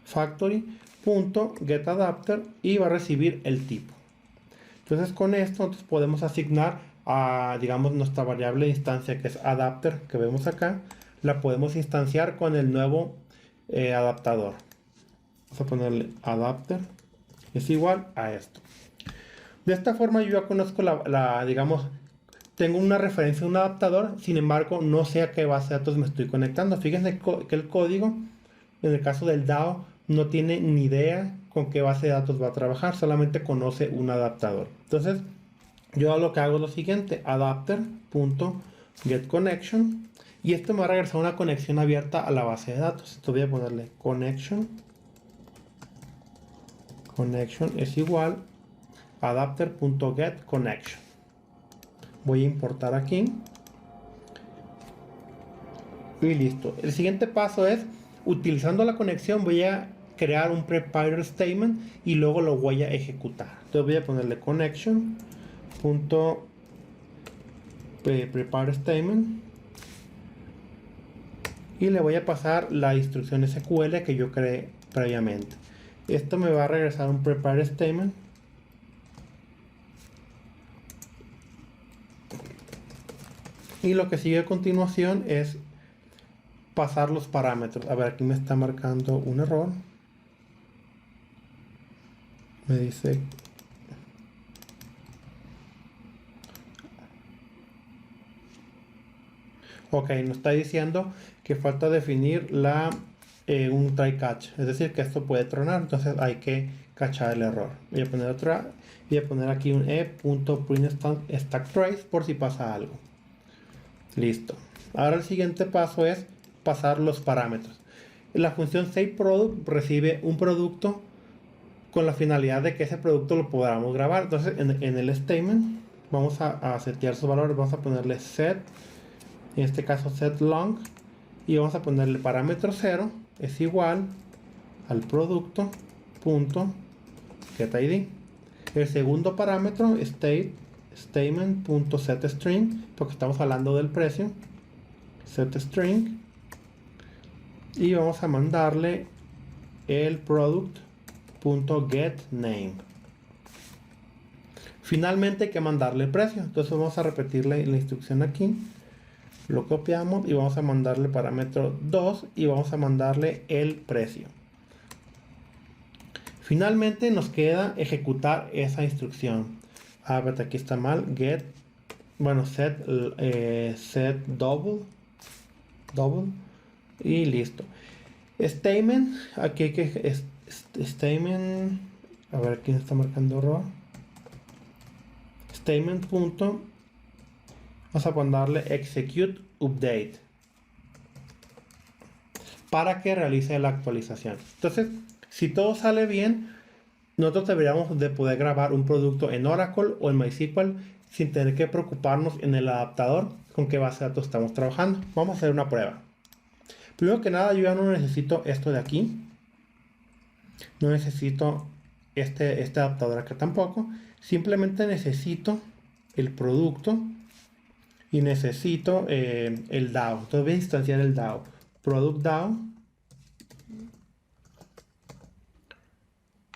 factory.getAdapter y va a recibir el tipo. Entonces, con esto nosotros podemos asignar a, digamos, nuestra variable de instancia, que es adapter, que vemos acá, la podemos instanciar con el nuevo adaptador. Vamos a ponerle adapter es igual a esto. De esta forma yo ya conozco digamos, tengo una referencia a un adaptador, sin embargo no sé a qué base de datos me estoy conectando. Fíjense que el código, en el caso del DAO, no tiene ni idea con qué base de datos va a trabajar, solamente conoce un adaptador. Entonces, yo lo que hago es lo siguiente, adapter.getConnection, y esto me va a regresar una conexión abierta a la base de datos. Entonces voy a ponerle connection es igual adapter.getConnection. Voy a importar aquí y listo. El siguiente paso es, utilizando la conexión, voy a crear un prepare statement y luego lo voy a ejecutar. Entonces voy a ponerle connection.prepare statement y le voy a pasar la instrucción SQL que yo creé previamente. Esto me va a regresar un prepare statement. Y lo que sigue a continuación es pasar los parámetros. A ver, aquí me está marcando un error. Me dice Ok, nos está diciendo que falta definir un try catch, es decir, que esto puede tronar, entonces hay que cachar el error. Voy a poner aquí un e.print_stack_trace por si pasa algo. Listo. Ahora el siguiente paso es pasar los parámetros. La función saveProduct recibe un producto con la finalidad de que ese producto lo podamos grabar. Entonces en el statement vamos a setear sus valores, vamos a ponerle set, en este caso set long, y vamos a ponerle parámetro 0 es igual al producto punto getID. El segundo parámetro statement.setString, porque estamos hablando del precio, setString, y vamos a mandarle el product.getName. Finalmente hay que mandarle el precio, entonces vamos a repetir la instrucción aquí, lo copiamos y vamos a mandarle parámetro 2 y vamos a mandarle el precio. Finalmente nos queda ejecutar esa instrucción. Pero aquí está mal, set double y listo. Statement, aquí hay que statement, a ver quién está marcando error. Statement punto, vamos a mandarle execute update para que realice la actualización. Entonces, si todo sale bien, nosotros deberíamos de poder grabar un producto en Oracle o en MySQL sin tener que preocuparnos en el adaptador con qué base de datos estamos trabajando. Vamos a hacer una prueba. Primero que nada, yo ya no necesito esto de aquí. No necesito este adaptador acá tampoco. Simplemente necesito el producto y necesito el DAO. Entonces voy a instanciar el DAO. Product DAO.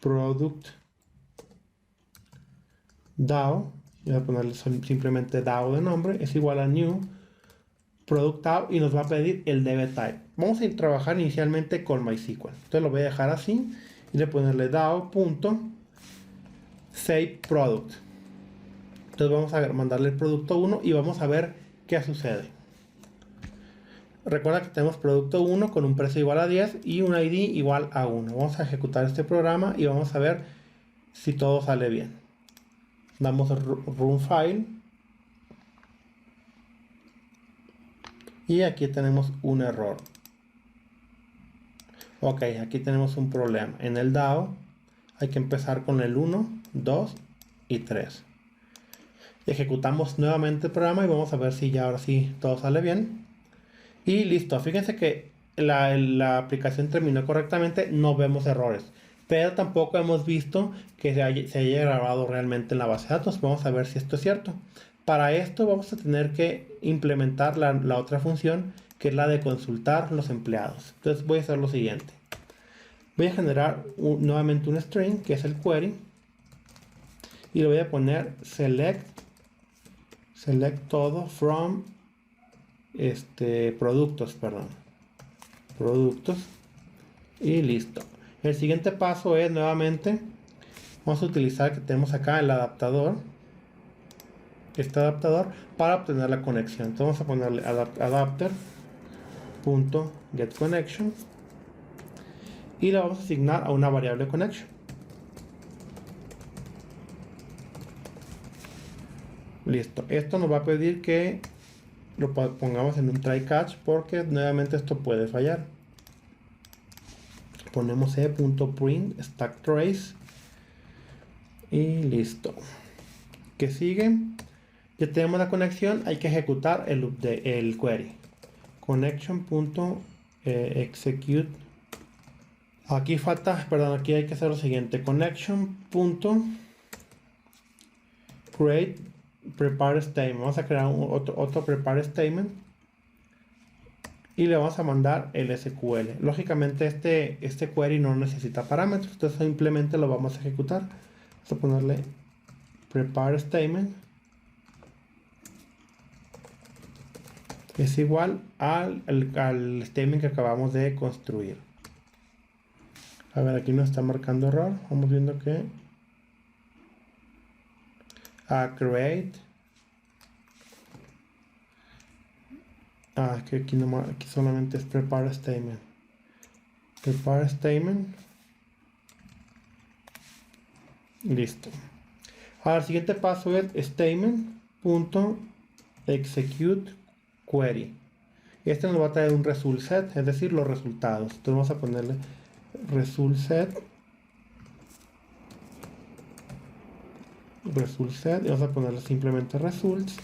Product DAO. Voy a ponerle simplemente DAO de nombre. Es igual a new product DAO y nos va a pedir el DB type. Vamos a trabajar inicialmente con MySQL. Entonces lo voy a dejar así y le ponerle DAO.SaveProduct. Entonces vamos a mandarle el producto 1 y vamos a ver qué sucede. Recuerda que tenemos producto 1 con un precio igual a 10 y un ID igual a 1. Vamos a ejecutar este programa y vamos a ver si todo sale bien. Damos run file. Y aquí tenemos un error. Ok, aquí tenemos un problema. En el DAO hay que empezar con el 1, 2 y 3. Ejecutamos nuevamente el programa y vamos a ver si ya ahora sí todo sale bien. Y listo, fíjense que la aplicación terminó correctamente, no vemos errores. Pero tampoco hemos visto que se haya grabado realmente en la base de datos. Vamos a ver si esto es cierto. Para esto vamos a tener que implementar la otra función, que es la de consultar los empleados. Entonces voy a hacer lo siguiente. Voy a generar nuevamente un string, que es el query. Y le voy a poner select todo from productos. Y listo. El siguiente paso es nuevamente, vamos a utilizar que tenemos acá el adaptador. Este adaptador para obtener la conexión. Entonces vamos a ponerle adapter.getConnection y le vamos a asignar a una variable connection. Listo. Esto nos va a pedir que lo pongamos en un try catch porque nuevamente esto puede fallar. Ponemos e.print stack trace y listo. ¿Qué sigue? Ya tenemos la conexión, hay que ejecutar el query. Connection.execute. Aquí falta, perdón, aquí hay que hacer lo siguiente. Connection.create prepare statement. Vamos a crear otro prepare statement y le vamos a mandar el SQL. Lógicamente este query no necesita parámetros, entonces simplemente lo vamos a ejecutar. Vamos a ponerle prepare statement es igual al statement que acabamos de construir. A ver, aquí nos está marcando error. Vamos viendo que create Que aquí, aquí solamente es prepare statement. Prepare statement. Listo. Ahora el siguiente paso es statement.execute query. Este nos va a traer un result set, es decir, los resultados. Entonces vamos a ponerle result set y vamos a ponerle simplemente results.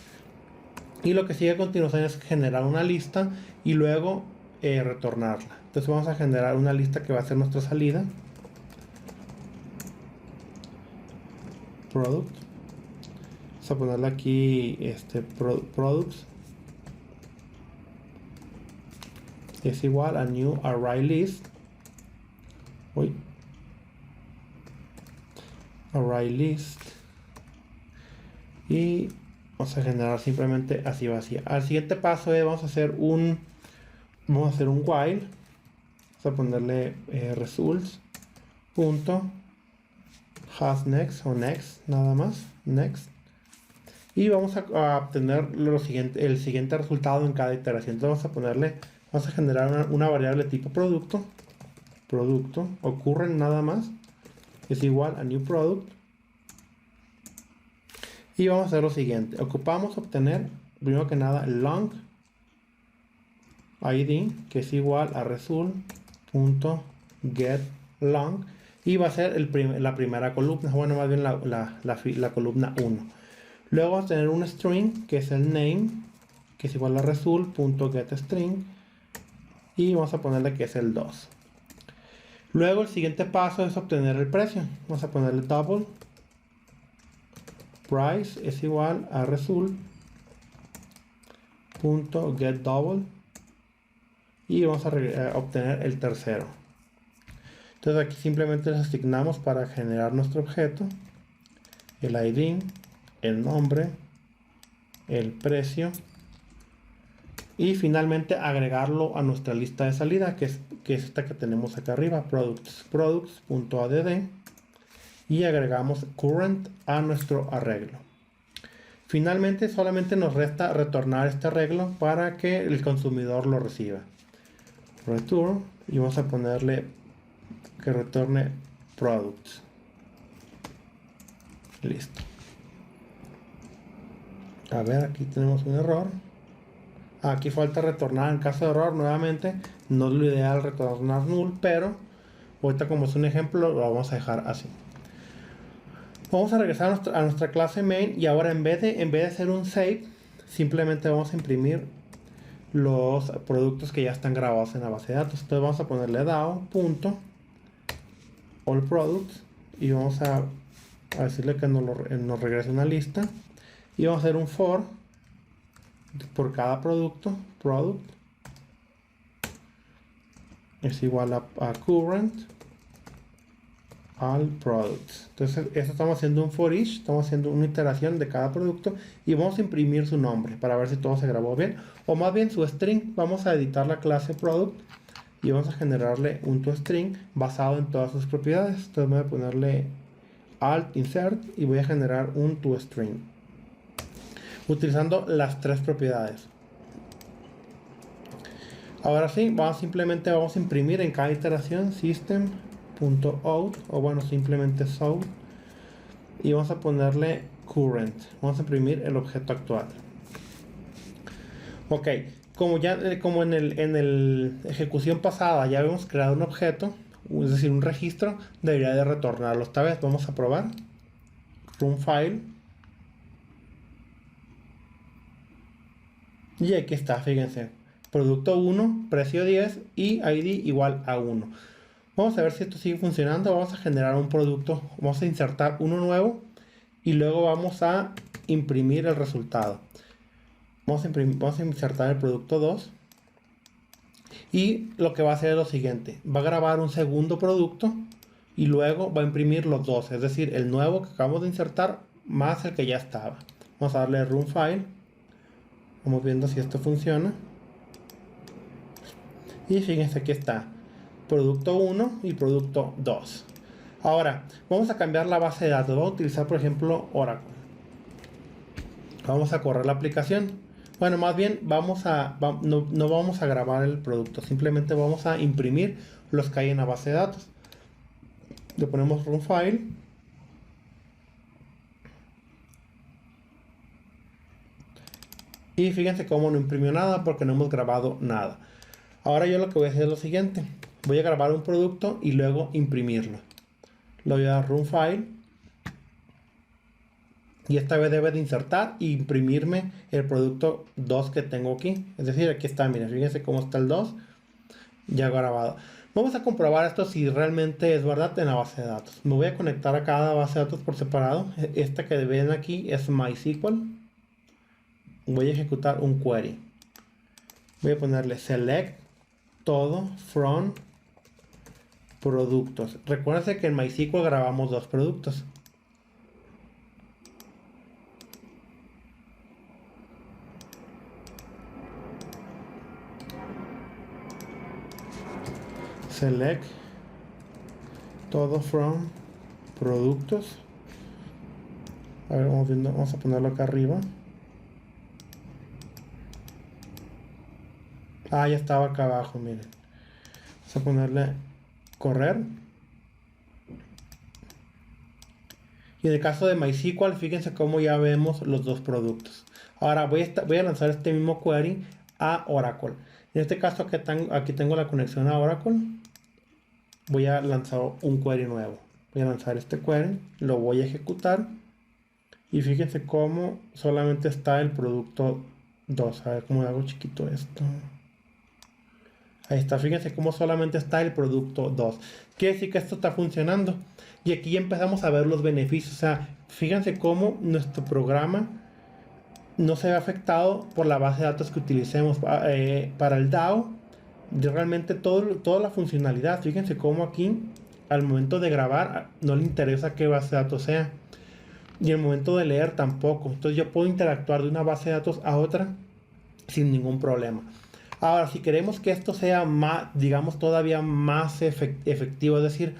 Y lo que sigue a continuación es generar una lista y luego retornarla. Entonces vamos a generar una lista que va a ser nuestra salida. Product. Vamos a ponerle aquí products. Es igual a new array list. Array list. Y vamos a generar simplemente así vacía. Al siguiente paso vamos a hacer un while. Vamos a ponerle results punto has next o next, nada más next, y vamos a obtener el siguiente resultado en cada iteración. Entonces vamos a generar una variable tipo producto ocurren nada más, es igual a new product. Y vamos a hacer lo siguiente. Ocupamos obtener, primero que nada, el long id, que es igual a result.getLong. Y va a ser la primera columna, bueno, más bien la columna 1. Luego vamos a tener un string, que es el name, que es igual a result.getString. Y vamos a ponerle que es el 2. Luego el siguiente paso es obtener el precio. Vamos a ponerle double price es igual a result.getDouble y vamos a obtener el tercero. Entonces aquí simplemente les asignamos para generar nuestro objeto el ID, el nombre, el precio y finalmente agregarlo a nuestra lista de salida, que es esta que tenemos acá arriba, products.add, y agregamos current a nuestro arreglo. Finalmente solamente nos resta retornar este arreglo para que el consumidor lo reciba. Return, y vamos a ponerle que retorne products. Listo. A ver, aquí tenemos un error. Aquí falta retornar en caso de error. Nuevamente, no es lo ideal retornar null, pero ahorita, como es un ejemplo, lo vamos a dejar así. Vamos a regresar a nuestra clase main y ahora en vez de hacer un save, simplemente vamos a imprimir los productos que ya están grabados en la base de datos. Entonces vamos a ponerle DAO.allProducts y vamos a decirle que nos regrese una lista y vamos a hacer un for por cada producto. Product es igual a current all products. Entonces esto estamos haciendo un for each, estamos haciendo una iteración de cada producto y vamos a imprimir su nombre para ver si todo se grabó bien, o más bien su string. Vamos a editar la clase product y vamos a generarle un toString basado en todas sus propiedades. Entonces voy a ponerle alt insert y voy a generar un toString utilizando las tres propiedades. Ahora sí, simplemente vamos a imprimir en cada iteración system.out, o bueno, simplemente out, y vamos a ponerle current. Vamos a imprimir el objeto actual. Ok, como en el ejecución pasada ya habíamos creado un objeto, es decir, un registro, debería de retornarlo. Esta vez vamos a probar run file y aquí está, fíjense, producto 1, precio 10 y ID igual a 1. Vamos a ver si esto sigue funcionando. Vamos a generar un producto, vamos a insertar uno nuevo y luego vamos a imprimir el resultado. Vamos a insertar el producto 2 y lo que va a hacer es lo siguiente: va a grabar un segundo producto y luego va a imprimir los dos, es decir, el nuevo que acabamos de insertar más el que ya estaba. Vamos a darle run file, vamos viendo si esto funciona y fíjense, aquí está producto 1 y producto 2. Ahora vamos a cambiar la base de datos. Vamos a utilizar, por ejemplo, Oracle. Vamos a correr la aplicación. Bueno, más bien no vamos a grabar el producto, simplemente vamos a imprimir los que hay en la base de datos. Le ponemos run file. Y fíjense cómo no imprimió nada porque no hemos grabado nada. Ahora yo lo que voy a hacer es lo siguiente. Voy a grabar un producto y luego imprimirlo. Le voy a dar run file. Y esta vez debe de insertar e imprimirme el producto 2 que tengo aquí. Es decir, aquí está, miren, fíjense cómo está el 2 ya grabado. Vamos a comprobar esto si realmente es verdad en la base de datos. Me voy a conectar a cada base de datos por separado. Esta que ven aquí es MySQL. Voy a ejecutar un query. Voy a ponerle select todo from productos. Recuerden que en MySQL grabamos dos productos. Select todo from productos. A ver, vamos a ponerlo acá arriba. Ah, ya estaba acá abajo, miren. Vamos a ponerle correr. Y en el caso de MySQL, fíjense cómo ya vemos los dos productos. Ahora voy a lanzar este mismo query a Oracle. En este caso aquí tengo la conexión a Oracle. Voy a lanzar un query nuevo. Voy a lanzar este query, lo voy a ejecutar. Y fíjense cómo solamente está el producto 2. A ver cómo hago chiquito esto. Ahí está, fíjense cómo solamente está el producto 2. Quiere decir que esto está funcionando. Y aquí empezamos a ver los beneficios. O sea, fíjense cómo nuestro programa no se ve afectado por la base de datos que utilicemos. Para el DAO, realmente toda la funcionalidad. Fíjense cómo aquí, al momento de grabar, no le interesa qué base de datos sea. Y al momento de leer tampoco. Entonces yo puedo interactuar de una base de datos a otra sin ningún problema. Ahora, si queremos que esto sea más, digamos, todavía más efectivo, es decir,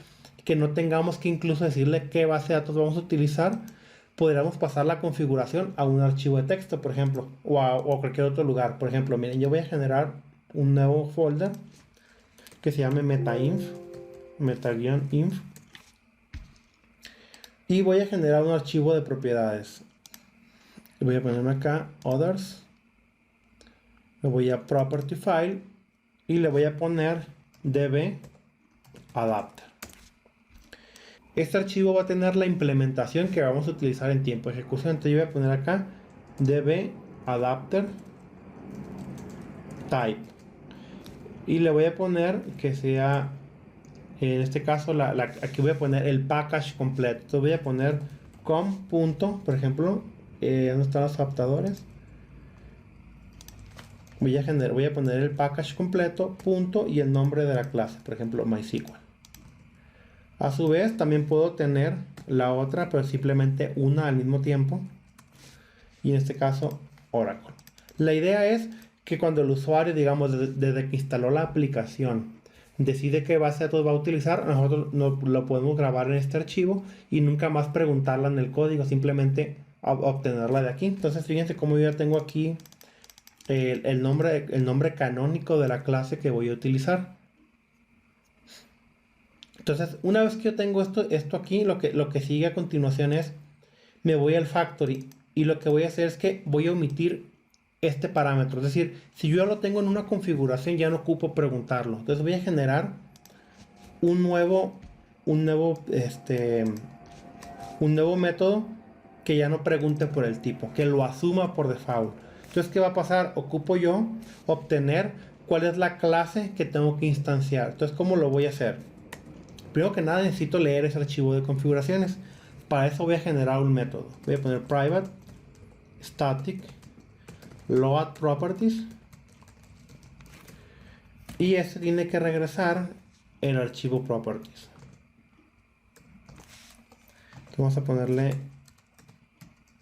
que no tengamos que incluso decirle qué base de datos vamos a utilizar, podríamos pasar la configuración a un archivo de texto, por ejemplo, o a cualquier otro lugar. Por ejemplo, miren, yo voy a generar un nuevo folder que se llame metainf, meta-inf, y voy a generar un archivo de propiedades. Voy a ponerme acá, others. Le voy a property file y le voy a poner db adapter. Este archivo va a tener la implementación que vamos a utilizar en tiempo de ejecución. Entonces yo voy a poner acá db adapter type y le voy a poner que sea, en este caso aquí voy a poner el package completo. Entonces voy a poner com. Por ejemplo, ¿dónde están los adaptadores? Voy a poner el package completo, punto, y el nombre de la clase, por ejemplo, MySQL. A su vez, también puedo tener la otra, pero simplemente una al mismo tiempo. Y en este caso, Oracle. La idea es que cuando el usuario, digamos, desde que instaló la aplicación, decide qué base de datos va a utilizar, nosotros lo podemos grabar en este archivo y nunca más preguntarla en el código, simplemente obtenerla de aquí. Entonces, fíjense cómo yo ya tengo aquí el nombre canónico de la clase que voy a utilizar. Entonces, una vez que yo tengo esto aquí, lo que sigue a continuación es, me voy al factory y lo que voy a hacer es que voy a omitir este parámetro. Es decir, si yo lo tengo en una configuración, ya no ocupo preguntarlo. Entonces voy a generar un nuevo método que ya no pregunte por el tipo, que lo asuma por default. Entonces, ¿qué va a pasar? Ocupo yo obtener cuál es la clase que tengo que instanciar. Entonces, ¿cómo lo voy a hacer? Primero que nada, necesito leer ese archivo de configuraciones. Para eso voy a generar un método. Voy a poner private static load properties. Y este tiene que regresar el archivo properties. Vamos a ponerle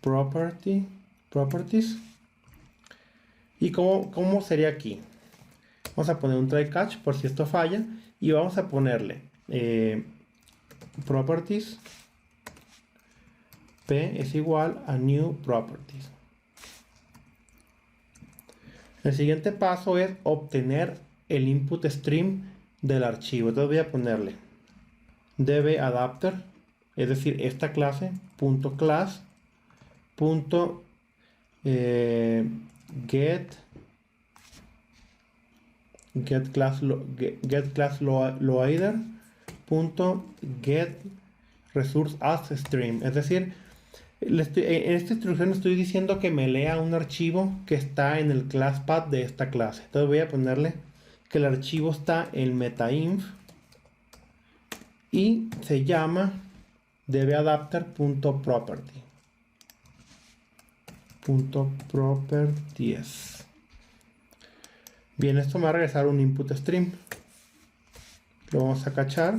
properties. ¿Y cómo sería aquí? Vamos a poner un try catch por si esto falla. Y vamos a ponerle properties p es igual a new properties. El siguiente paso es obtener el input stream del archivo. Entonces voy a ponerle dbAdapter, es decir, esta clase, punto class, punto get class loader, punto get resource as stream. Es decir, en esta instrucción estoy diciendo que me lea un archivo que está en el class path de esta clase. Entonces voy a ponerle que el archivo está en metainf y se llama dbAdapter.properties. Bien, esto me va a regresar un input stream. Lo vamos a cachar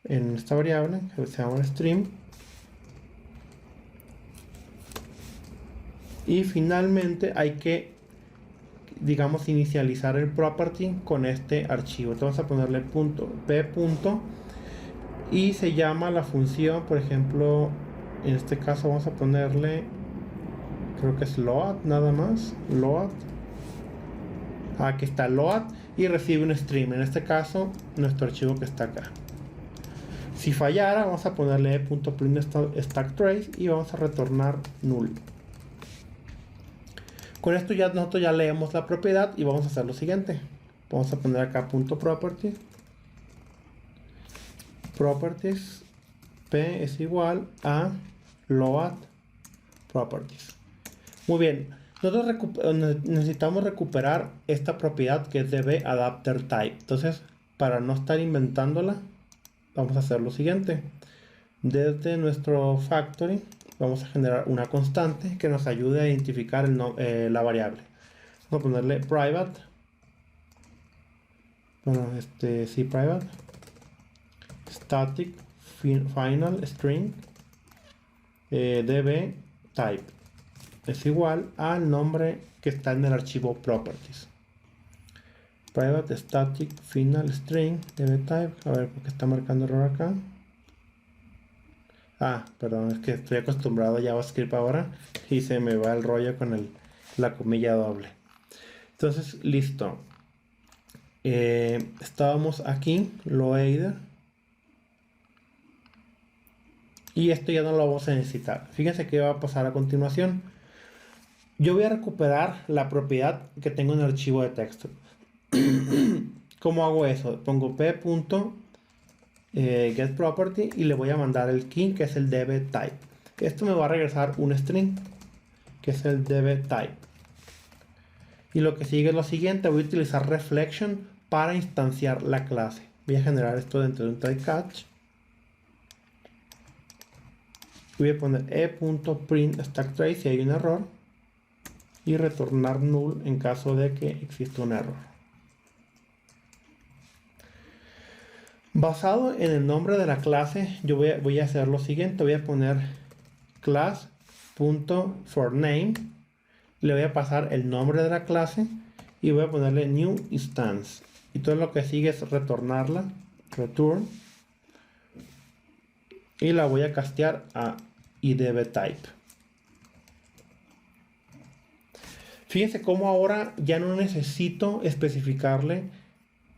en esta variable que se llama stream. Y finalmente hay que, digamos, inicializar el property con este archivo. Entonces vamos a ponerle p punto y se llama la función, por ejemplo, en este caso vamos a ponerle, creo que es load, nada más, load. Aquí está load y recibe un stream, en este caso nuestro archivo que está acá. Si fallara, vamos a ponerle .print stack trace y vamos a retornar null. Con esto ya nosotros ya leemos la propiedad y vamos a hacer lo siguiente. Vamos a poner acá .property. Properties p es igual a load properties. Muy bien. Nosotros necesitamos recuperar esta propiedad que es dbAdapterType. Entonces, para no estar inventándola, vamos a hacer lo siguiente. Desde nuestro factory vamos a generar una constante que nos ayude a identificar la variable. Vamos a ponerle private. Bueno, private static final string db type es igual al nombre que está en el archivo properties. Private static final string db type. A ver, ¿por qué está marcando error acá? Perdón, es que estoy acostumbrado a JavaScript ahora y se me va el rollo con la comilla doble. Entonces, listo. Estábamos aquí, loader. Y esto ya no lo vamos a necesitar. Fíjense qué va a pasar a continuación. Yo voy a recuperar la propiedad que tengo en el archivo de texto. ¿Cómo hago eso? Pongo p.getProperty y le voy a mandar el key que es el dbType. Esto me va a regresar un string que es el dbType. Y lo que sigue es lo siguiente. Voy a utilizar reflection para instanciar la clase. Voy a generar esto dentro de un try catch. Voy a poner e.print stack trace si hay un error y retornar null en caso de que exista un error. Basado en el nombre de la clase, yo voy a hacer lo siguiente. Voy a poner class.forName, le voy a pasar el nombre de la clase y voy a ponerle new instance, y todo lo que sigue es retornarla, return, y la voy a castear a idbType. Fíjense cómo ahora ya no necesito especificarle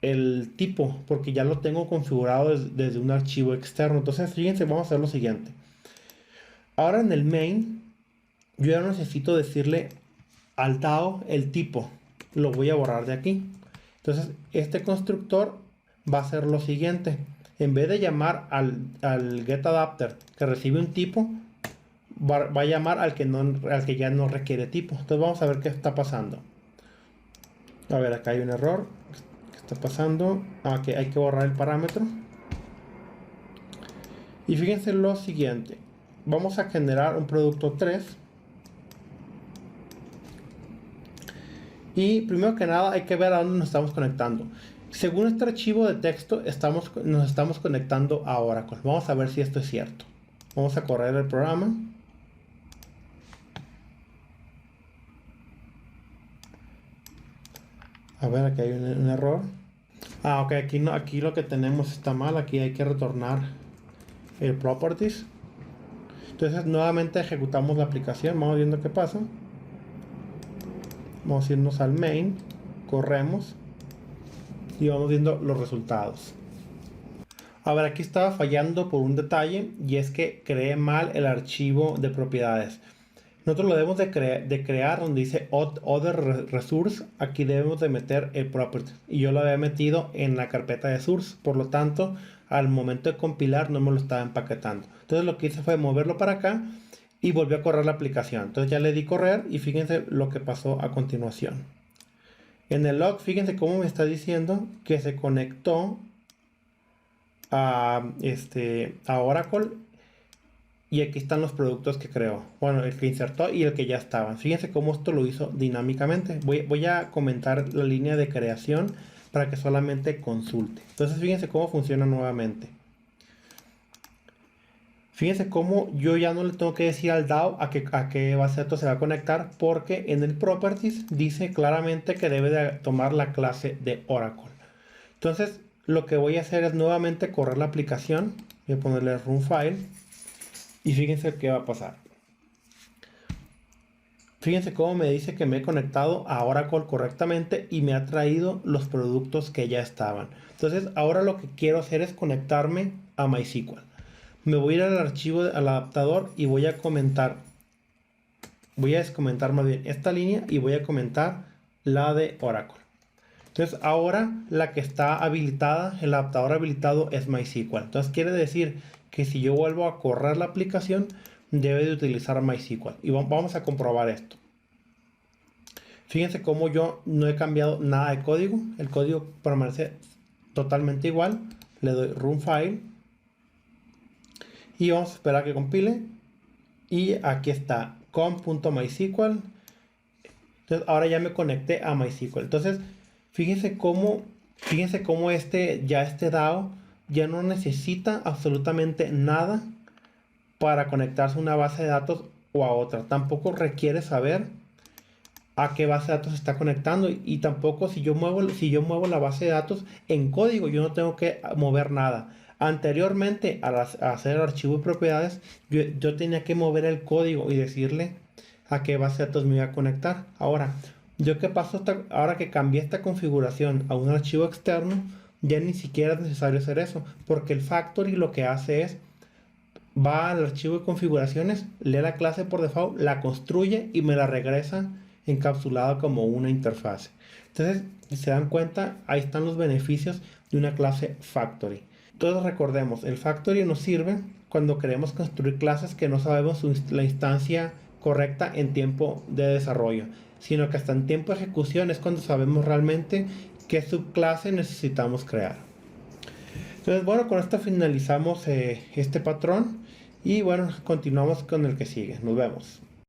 el tipo, porque ya lo tengo configurado desde un archivo externo. Entonces, fíjense, vamos a hacer lo siguiente. Ahora en el main, yo ya no necesito decirle al DAO el tipo. Lo voy a borrar de aquí. Entonces, este constructor va a hacer lo siguiente. En vez de llamar al getAdapter que recibe un tipo, va a llamar al que ya no requiere tipo. Entonces vamos a ver qué está pasando. A ver, acá hay un error. ¿Qué está pasando? Que hay que borrar el parámetro. Y fíjense lo siguiente. Vamos a generar un producto 3. Y primero que nada hay que ver a dónde nos estamos conectando. Según este archivo de texto nos estamos conectando a Oracle. Vamos a ver si esto es cierto. Vamos a correr el programa. A ver, aquí hay un error. Ok, aquí no, aquí lo que tenemos está mal. Aquí hay que retornar el properties. Entonces nuevamente ejecutamos la aplicación. Vamos viendo qué pasa. Vamos a irnos al main, corremos y vamos viendo los resultados. A ver, aquí estaba fallando por un detalle, y es que creé mal el archivo de propiedades. Nosotros lo debemos de crear donde dice Other Resource. Aquí debemos de meter el property, y yo lo había metido en la carpeta de source. Por lo tanto, al momento de compilar no me lo estaba empaquetando. Entonces lo que hice fue moverlo para acá y volvió a correr la aplicación. Entonces ya le di correr y fíjense lo que pasó a continuación. En el log, fíjense cómo me está diciendo que se conectó a Oracle, y aquí están los productos que creó. Bueno, el que insertó y el que ya estaban. Fíjense cómo esto lo hizo dinámicamente. Voy a comentar la línea de creación para que solamente consulte. Entonces fíjense cómo funciona nuevamente. Fíjense cómo yo ya no le tengo que decir al DAO a qué base de datos se va a conectar, porque en el Properties dice claramente que debe de tomar la clase de Oracle. Entonces lo que voy a hacer es nuevamente correr la aplicación. Voy a ponerle run file y fíjense qué va a pasar. Fíjense cómo me dice que me he conectado a Oracle correctamente y me ha traído los productos que ya estaban. Entonces ahora lo que quiero hacer es conectarme a MySQL. Me voy a ir al archivo, al adaptador, y voy a comentar. Voy a descomentar más bien esta línea y voy a comentar la de Oracle. Entonces ahora la que está habilitada, el adaptador habilitado es MySQL. Entonces quiere decir que si yo vuelvo a correr la aplicación, debe de utilizar MySQL. Y vamos a comprobar esto. Fíjense cómo yo no he cambiado nada de código. El código permanece totalmente igual. Le doy run file y vamos a esperar a que compile. Y aquí está com.mysql. Entonces ahora ya me conecté a MySQL. Entonces fíjense cómo este DAO ya no necesita absolutamente nada para conectarse a una base de datos o a otra. Tampoco requiere saber a qué base de datos se está conectando, y tampoco si yo muevo la base de datos en código, yo no tengo que mover nada. Anteriormente, a hacer el archivo de propiedades, yo tenía que mover el código y decirle a qué base de datos me iba a conectar. Ahora, ahora que cambié esta configuración a un archivo externo, ya ni siquiera es necesario hacer eso, porque el factory lo que hace es va al archivo de configuraciones, lee la clase por default, la construye y me la regresa encapsulada como una interfase. Entonces, si se dan cuenta, ahí están los beneficios de una clase factory. Entonces recordemos, el factory nos sirve cuando queremos construir clases que no sabemos la instancia correcta en tiempo de desarrollo, sino que hasta en tiempo de ejecución es cuando sabemos realmente qué subclase necesitamos crear. Entonces, bueno, con esto finalizamos este patrón y bueno, continuamos con el que sigue. Nos vemos.